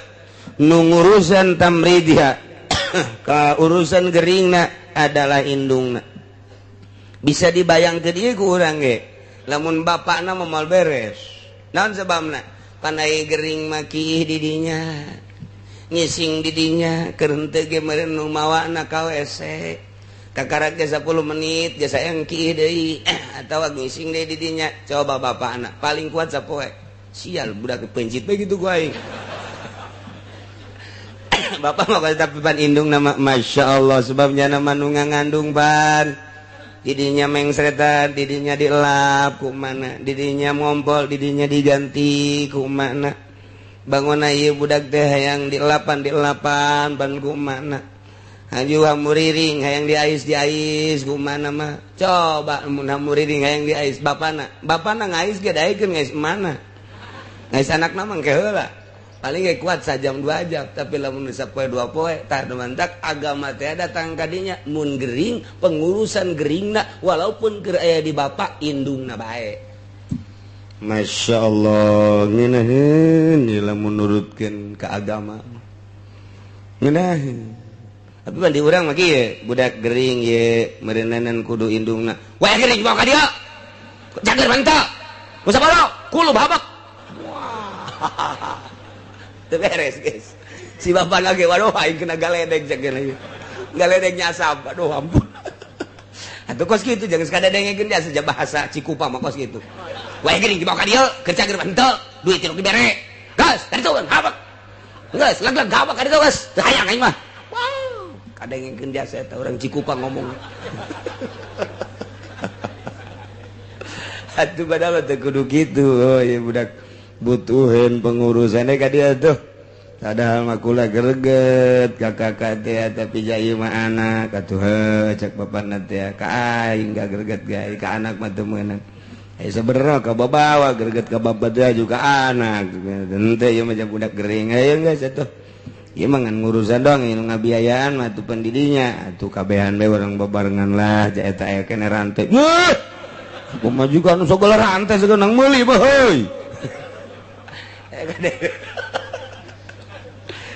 nu ngurusan tamridha ka urusan geringna adalah indungna. Bisa dibayangkeun ieu ku urang ge lamun bapakna moal beres naon sababna pan aya gering mah kiih di dinya ngising di dinya keur henteu ge meureun nu mawana ka WC kakarak ge 10 menit ge sayang kiih deui atawa ngising deui di dinya coba bapakna paling kuat sapoe sial budak pencit bae gitu ku aing. Bapak mah tapi pan indung nama Masya Allah sebabnya nama nu ngandung ban didinya mengsretan didinya dielap kumana didinya ngompol didinya diganti kumana bangun ieu budak teh hayang dielapan ban kumana haju hamuriring hayang diais kumana mah coba mun hamuriring hayang diais bapana ngais ge daekeun ngais mana ngais anakna mah ke heula paling ge kuat sajam 2 jam tapi lamun sapoe 2 poe tah mantak agama teh datang kadinya mun gering pengurusan geringna walaupun keur aya di bapa indungna bae. Masya Allah ngeunaheun lamun nurutkeun ka agama ngeunaheun tapi pan di urang mah kieu budak gering ye meureuneunan kudu indungna wae gering bawa ka dieu jager mantap ku sabaro kulu babak beres guys si bapak lagi waduh aing kena galedeg jageun galedeg nyasab aduh ampun atuh kos kitu jangan sekadar dengekeun dia saja bahasa Cikupa mah kos kitu wae geuning dibawa ka dieu keur cager henteu duit tilu dibere gas tadi tuh habak geus leg habak ka dieu geus teu hayang aing mah wow kadengekeun dia eta urang Cikupa ngomong atuh padahal teu kudu kitu oh ya budak butuhin pengurusannya ka dia tuh padahal mah kula greget ka kakak teh tapi jai mah anak atuh cek bapana teh ka aing gak greget ge ka anak mah teu meunang sebenarnya ka babawa greget ka bapa teh juga anak henteu ieu mah budak gering aya geus atuh ieu mah ngan ngurusan doang nu ngabiayaan mah atuh pendidinya atuh kabehan we urang babarengan lah ja eta aya keneh rante kumaha juga anu sok rantai segenang meuli heuy.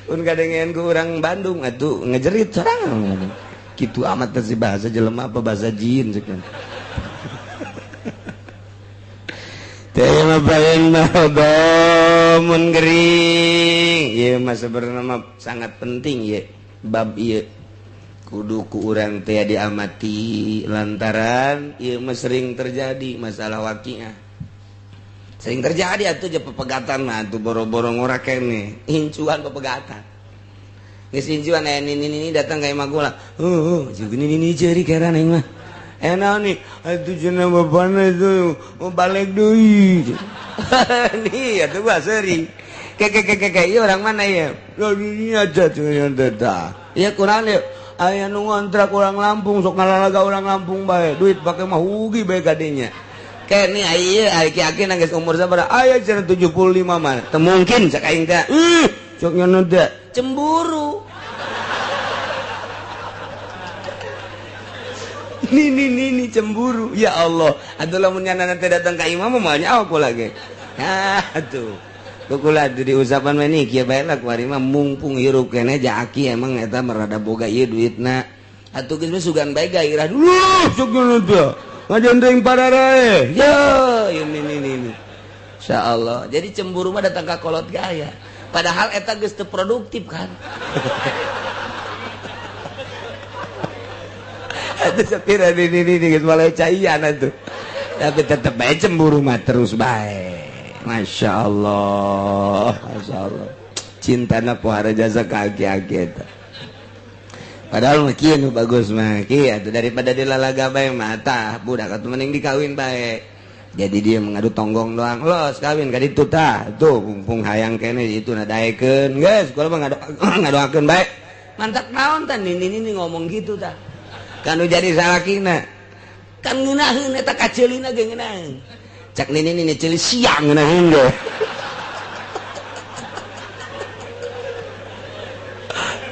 Un kadengeun ku urang Bandung atuh ngejerit sorangan. Kitu amat teh bahasa jelema apa bahasa jin ceuk. Teh mah baeun mun gering. Ieu mah sebenarnya sangat penting ye. Bab ieu kudu ku urang teh diamati lantaran ieu mah sering terjadi masalah waqiah. Sering terjadi atuh je pepegatan mah atuh boro-boro ngora kene incuan pepegatan geus incuan aya nini datang ka imah kula jeung nini ceuri kera aing mah enak nih atuh cenah bapana itu mau balik deui nih atuh gua sering ke ieu urang mana ya lo ini aja cenah teh ieu kurang ieu aya nu ngontrak urang Lampung sok ngalalaga urang Lampung bae duit pake mah ugi bae gadenya kene aya aki-aki nangis umur sabaraha aya cenah 75 mah teu mungkin cak aing teh sok nyono teh cemburu ini cemburu ya Allah atuh lamun nyanana teh datang ka imam mah nyawa kula ge atuh kula diusapan mah nih kieu bae lah kuari mah mumpung hirup kene jaki emang eta merada boga ieu duitna atuh geus sugan bae gairah dulu sok nyono teh ngajondeng pararae ya ini insyaallah jadi cemburu mah datang ka kolot gaya padahal eta geus teu produktif kan atuh sapira ini geus malaya caian atuh tapi tetep bae cemburu mah terus bae masyaallah cintana pohara jasa ka aki-aki eta padahal mah kieu nu bagus mah kieu atuh daripada dilalaga bae mah tah budak atuh mending dikawin bae jadi dia mengadu tonggong doang los kawin ka ditu tah tuh mumpung hayang kene itu nadaekeun geus kula mah ngadoakeun bae mantak naon tah nini ngomong gitu tah kanu jadi salakina kan ngeunaheun eta kaceulina ge ngeunaheun cak nini ceuli siang ngeunaheun ge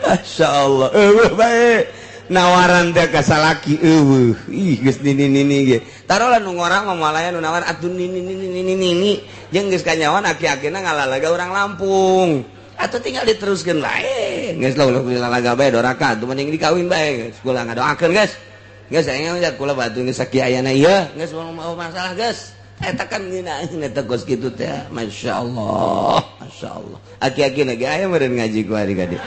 masyaallah bae nawaran teh ka salaki eueuh ih geus nini ge tarolah nu ngorang mah malaya nu nawar atuh nini jeung geus kanyawan aki-akina ngalalaga urang Lampung atuh tinggal diteruskeun bae geus lalaga bae doraka atuh mending dikawin bae geus kula ngadoakeun geus aing ngajak kula batu geus sakieu ayana ieu geus mau masalah geus eta kan ngeunaheun eta kos kitu teh masyaallah aki-akina ge aya meureun ngaji ku ari ka dieu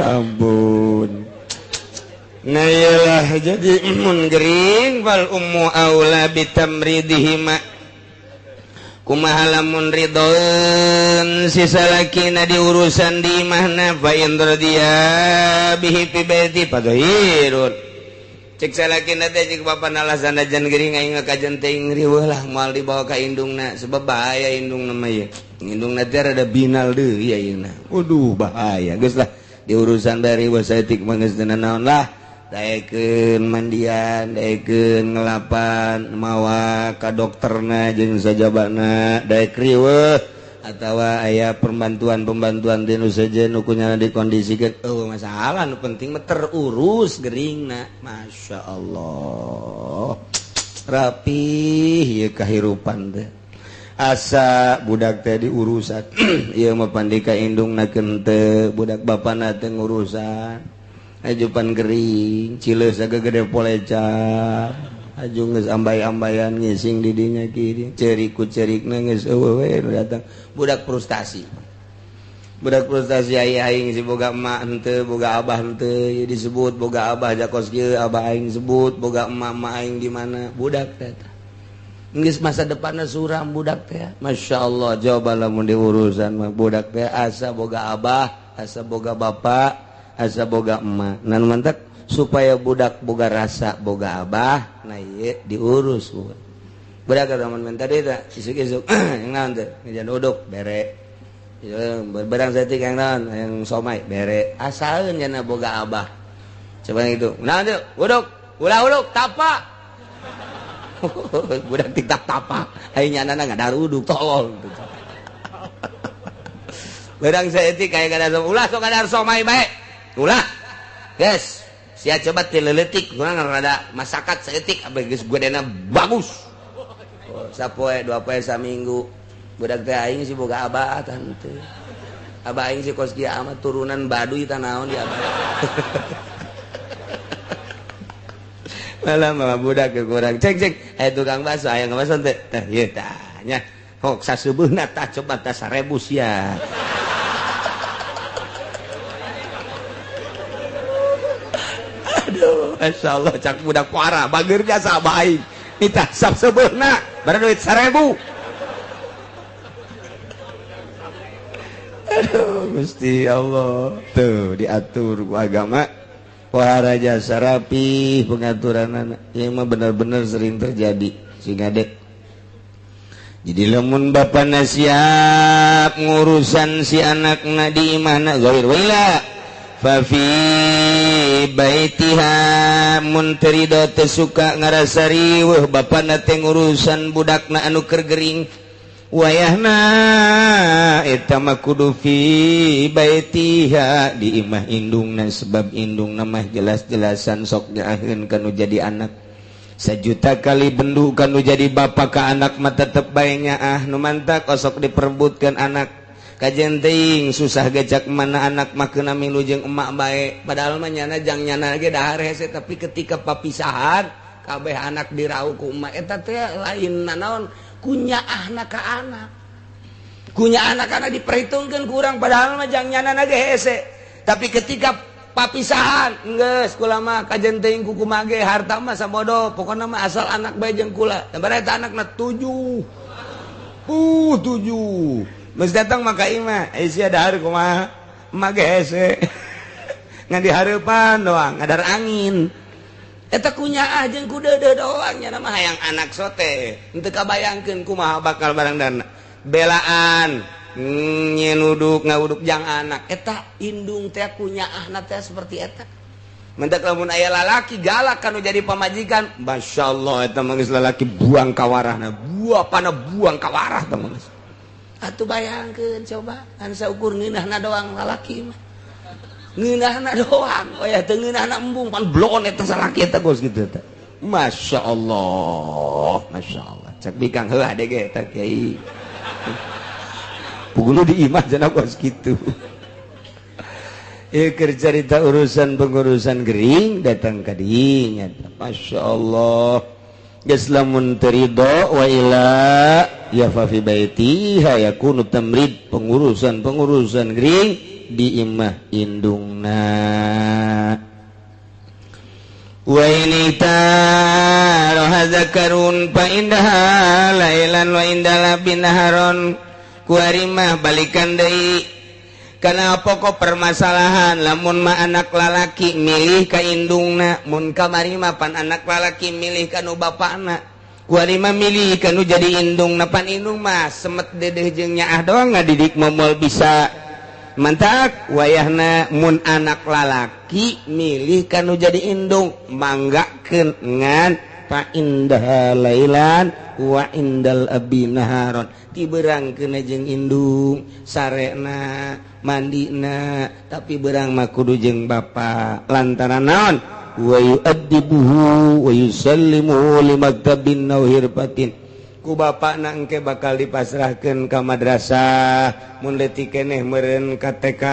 ampun nah iyalah jadi mun gering fal ummu aula bitamridihima kumaha lamun ridon si salakina di urusan di imahna fa in radiya bihi fi baiti fadhirun cek salakina teh cek bapana alasan ajan gering aing ngakajen teuing riweuh lah moal dibawa ka indungna sebab bahaya indungna mah ieu indungna teh rada binal deui ayeuna waduh bahaya geus lah di urusan dari wasatik mah geus teu naon lah daekeun mandian daekeun ngelapan mawa ka dokterna jeung sajabana daek riweuh atawa aya pembantuan tinu saja nu kunyana dikondisikeun masalah nu penting mah terurus geuringna masyaallah rapih ieu kahirupan teh asa budak teh diurusan ieu mah pandika indungnakeun teu budak bapana teh ngurusan ajupan gering cileus sagede polecap aju geus ambay-ambayan ngising di dinya kieu cerik ku cerikna geus eueuh we datang budak frustasi aya aing si boga emak henteu boga abah henteu disebut boga abah jakos kieu abah aing sebut boga emak aing di mana budak teh geus masa depanna suram budak teh masyaallah coba lamun diurusan mah budak teh asa boga abah asa boga bapak asa boga emak nan mantep supaya budak boga rasa boga abah nah ieu diurus budak zaman minta deui tah isuk-isuk yang naon teh ngejan uduk bere barang saeutik yang naon yang somai bere asalkeun cenah boga abah coba gitu naon teh uduk ulah uduk tapa budak tiktak tapa aing nyanana ngadar uduk tolol barang saeutik aya ngadar ulah sok ngadar somai bae ulah guys sia coba tileletik kurang rada masakat saeutik abis geus godena bagus sapoe dua poe saminggu budak teh aing sih boga abah tante abah aing sih kos kieu amat turunan Baduy tah naon di abah malah mah budak ke kurang cek aya tukang bakso aya ngabaso teh tah ieu tah nya hok saseubeuna tah coba tah 1000 sia aduh masyaallah cak budak parah bageur jasa baik nitah sab sebeuna bara duit 1000 aduh Gusti Allah tuh diatur ku agama waharaja sarapi pengaturan ieu mah bener-bener sering terjadi si gadek jadi lamun bapana siap ngurusan si anakna di imahna zahir wala fafi baitiha mun terido teu suka ngarasa riweuh bapana teh ngurusan budakna anu keur gering wayahna eta mah kudu fi baitiha di imah indungna sebab indungna mah jelas-jelasan sok nyaeun kanu jadi anak sajuta kali bendu kanu jadi bapa ka anak mah tetep bae nyaah nu mantak osok diperebutkeun anak kajen teuing susah gecak mana anak mah keuna milu jeung emak bae padahal mah nyana jang nyana ge dahar hese tapi ketika papisahan kabeh anak dirau ku emak eta teh lain naon kunyaahna ka anak kunyaahna kana diperhitungkeun kurang padahal mah jang nyana ge hese tapi ketika papisahan geus kula mah kajen teuing ku kumaha ge harta mah sabodo pokona mah asal anak bae jeung kula sabaraha eta anakna 7 Mas datang maka imah, sia dahar kumaha, emak ge hese. Ngan di hareupan doang, ngadar angin. Eta kunyaah jeung ku deudeuh doang nya mah hayang anak sote. Henteu kabayangkeun kumaha bakal barang dana. Belaan, nyen uduk ngauduk jang anak. Eta indung teh kunyaahna teh seperti eta. Mendak lamun aya lalaki galak kanu jadi pamajikan, masyaallah eta mah geus lalaki buang kawarahna. Buapana buang kawarah teh mah. Atuh bayangkeun coba kan saukur ngeunahna doang lalaki mah ngeunahna doang aya teu ngeunahna embung pan blon eta salaki eta gos kitu eta masyaallah cak bikang heuh ade ge eta kiai pugulu di imah cenah gos kitu ieu keur carita urusan gering datang ka dinya masyaallah geus lamun teu ridho wa ila ya fa fi baitiha yakunu tamrid pengurusan gering di imah indungna wa ini ta zakarun fa indaha lailan wa indala binaharon kuarimah balikan deui kana pokok permasalahan lamun mah anak lalaki milih ka indungna mun kamari mah pan anak lalaki milih ka nu bapana kuari mah milih kanu jadi indung napan indung mah semet dedeh jeung nyaah doang ngadidik momol bisa mantak wayahna mun anak lalaki milih kanu jadi indung manggakeun ngan fa indah lailan wa indal abi naharon tibeurangkeun jeung indung sarena mandina tapi beurang mah kudu jeung bapa lantaran naon wa yu'addibuhu wa yusallimu limaktabin nauhirpatin ku bapana engke bakal dipasrahkeun ka madrasah mun leutik keneh meureun ka TK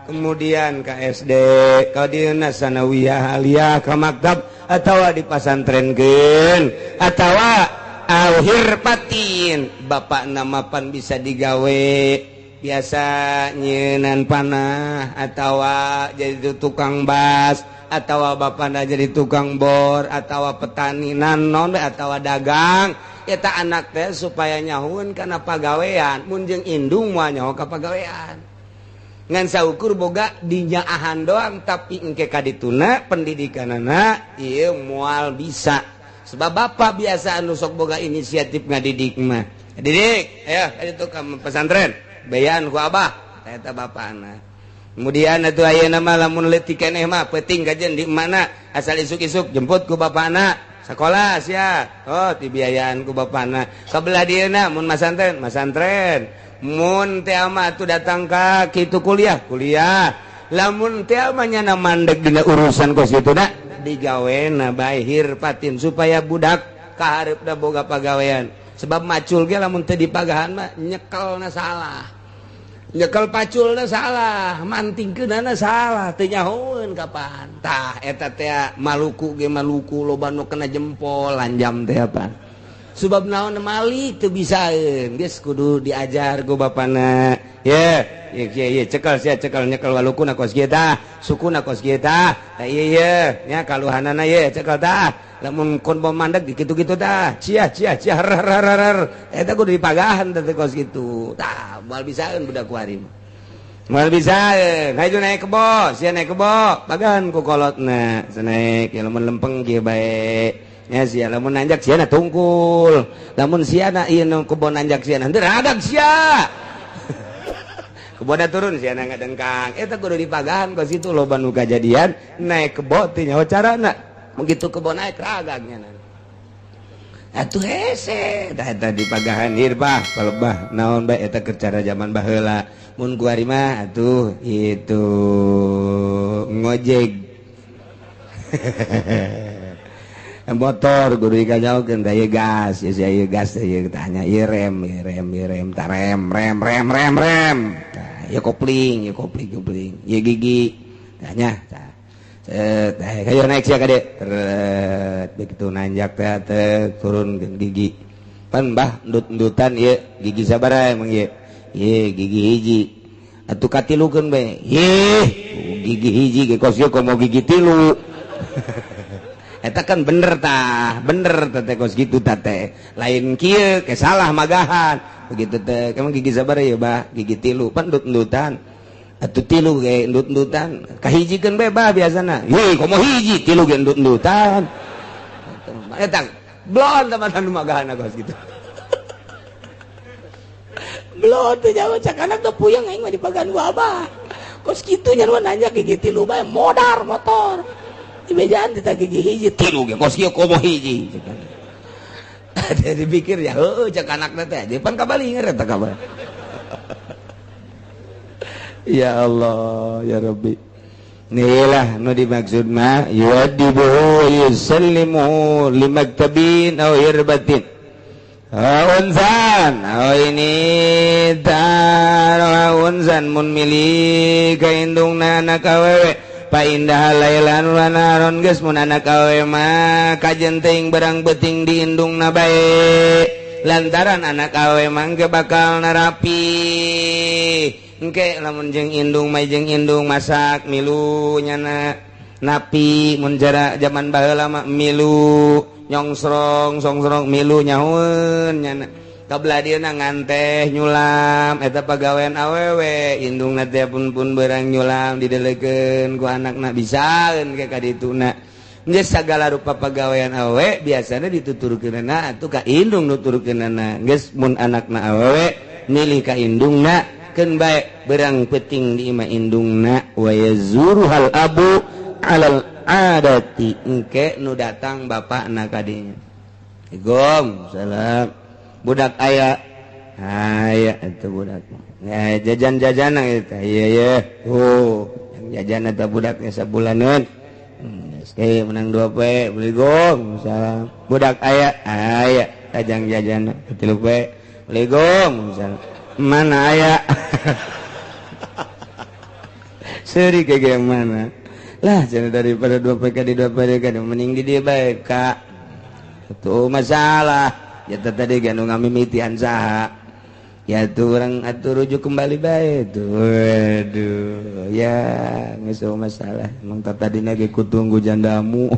kemudian ka SD ka dieuna sanawiyah aliyah ka maktab atawa dipasantrenkeun atawa auhirpatin bapana mapan bisa digawe biasa nyeunan panah atawa jadi tukang bas atawa bapana jadi tukang bor atawa petani nanon atawa dagang eta anak teh supaya nyahueun kana pagawean mun jeung indung moal nyaho ka pagawean ngan saukur boga dinyaahan doang tapi engke kadituna pendidikanana ieu moal bisa sebab bapak biasa anu sok boga inisiatif ngadidik mah didik ayo kaditu ka pesantren bayan ku abah eta bapana kemudian atuh ayeuna mah lamun leutik keneh mah peuting kajen di mana asal isuk-isuk jemput ku bapana sakola sia oh dibiayaan ku bapana kabelah dieuna mun masantren mun teh mah atuh datang ka kitu kuliah lamun teh manyana mandeg dina urusan kos kitu na digawena bahir patin supaya budak kaharep da boga pagawean sebab macul ge lamun teu dipagahan mah nyekelna salah nyekel paculna salah mantingkeunana salah teu nyahoeun kapan tah eta teh Maluku ge Maluku loba nu kena jempol lanjam teh apa sebab naon malik teu bisaeun geus kudu diajar ku bapana ye cekel sia cekel nyekel walukuna kos kieu tah sukuna kos kieu tah ieu nya kaluhanana ye cekel tah lamun kon bom mandeg dikitu-kitu tah cia eta kudu dipagahan teh kos kitu tah moal bisaeun budak kuari moal bisaeun hayu naik kebo sia naik kebo pagahan ku kolotna sanaek lamun lempeng kieu bae ya sia lamun nanjak sia na tungkul lamun sia na ieu nu kebon nanjak sia na radag sia kebon turun sia na ngadengkang eta kudu dipagahan kos kitu loba nu kajadian naik kebo teu nyaho carana begitu kebon naik ragagnya na atuh hese tah eta dipagahan ieu bah palebah naon bae eta keur cara zaman baheula mun kuari mah atuh itu ngojek motor kudu dikajaukeun da ieu gas ya ieu gas ieu tanya ieu rem ta rem tah ieu kopling ieu gigi tanya tah kayu naik sia kade begitu nanjak teh turun gigi pan mbah endut-endutan ieu gigi sabaraha emang ieu gigi hiji atuh katilukeun bae gigi hiji ge kos ieu komo gigi tilu eta kan bener teh kos gitu teh lain kieu ke salah magahan begitu teh emang gigi sabaraha ya bah gigi tilu pan endut-endutan atuh tilu ge endut-endutan kahijikeun bae bah biasana komo hiji tilu ge endut-endutan eta blon teman nu magahan kos gitu blon teh jawa cak anak teh puyeng aing mah dipagahan ku abah kos kitu nya nanya gigi tilu bae modar motor di bejaan kita gigi hiji tilu ge kos kieu komo hiji ada dipikir ya heuh cak anakna teh depan kabalinger eta kabar ya Allah ya Rabbi nilah nu dimaksud mah yuadibu yusallimu limaktabin aw irbatin unzan ini tar unzan mun milih ka indungna anak awewe pa indah lailan wanaron geus mun anak awewe mah kajen teuing barang beuting di indungna bae lantaran anak awewe mah ge bakal narapi engke lamun jeung indung mah jeung indung masak milu nyana napi mun jara zaman baheula mah milu nyongsrong milu nyahoeun nyana kabladieuna ngan teh nyulam eta pagawean awewe indungna teh pun beurang nyulam didelekeun ku anakna bisaeun ke ka dituna geus sagala rupa pagawean awewe biasana dituturkeunana atuh ka indung nuturkeunana geus mun anakna awewe milih ka indungna keun bae beurang peuting di imah indungna wa yazuruhal abu alal adati engke nu datang bapakna ka dinya Assalamualaikum salam budak aya eta budak ya jajan-jajanan eta ieu yang jajan eta budak nya sabulaneun geus menang 2 poe beli gong salam budak aya tajang jajan 3 poe beli gong salam mana aya seri ke mana lah jangan daripada 2 poe ka di 2 poe ka mending di dieu bae ka itu masalah ya tadi ganu ngamimitian saha ya tuh orang atur rujuk kembali baik tuh waduh ya nggak masalah emang tadi lagi kutunggu jandamu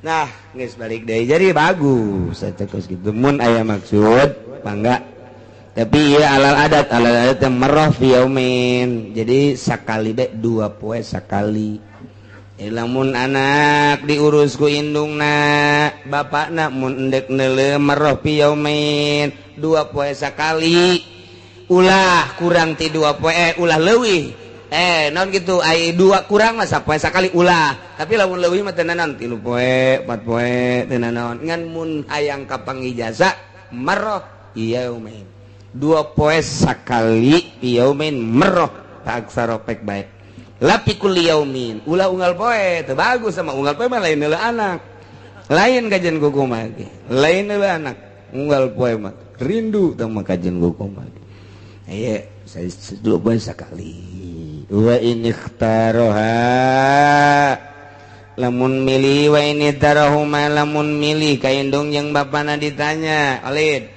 nah nggak balik deh jadi bagus saya terus gitu mun aya maksud bangga tapi ya alal adat yang merah yaumin jadi sakali be 2 poe sakali lamun anak diurus ku indungna bapakna mun endek neuleuh marroh fi yaumin 2 poe sakali ulah kurang ti 2 poe ulah leuwih naon kitu ai 2 kurang mah sapoe sakali ulah tapi lamun leuwih mah teu naon 3 poe 4 poe teu naon ngan mun hayang ka pangijasa marroh yaumin 2 poe sakali fi yaumin marroh tak saropek baik lapi kuliyaumin ulah unggal poe teu bagus sama unggal poe mah lain heula anak lain kajian kukumah lain heula anak unggal poe mah rindu sama kajian kukumah aya saya dulu poe sakali wa in ikhtaroha lamun milih wa ini tarahuma lamun milih kaindung yang bapana ditanya olid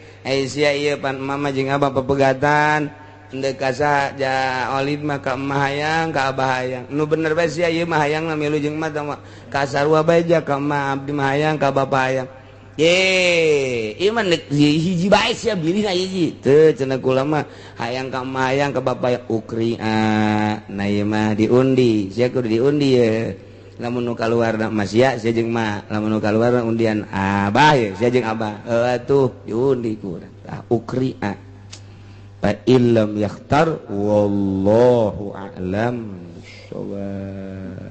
sia ieu pan mama jeung abah pepegatan endeu kasa ja olid mah ka emah hayang ka abah hayang nu bener bae sia ieu mah hayang milu jeung mah tama ka sarua bae ja ka emah abdi mah hayang ka bapa hayang ieu mah hiji bae sia bilih na hiji teu cenah kula mah hayang ka emah hayang ka bapa hayang ukria na ieu mah diundi sia kudu diundi ye lamun nu kaluar mas ya sia jeung mah lamun nu kaluar undian abah ya sia jeung abah atuh diundi kurang tah ukria fa illam yakhtar wallahu a'lam bissawab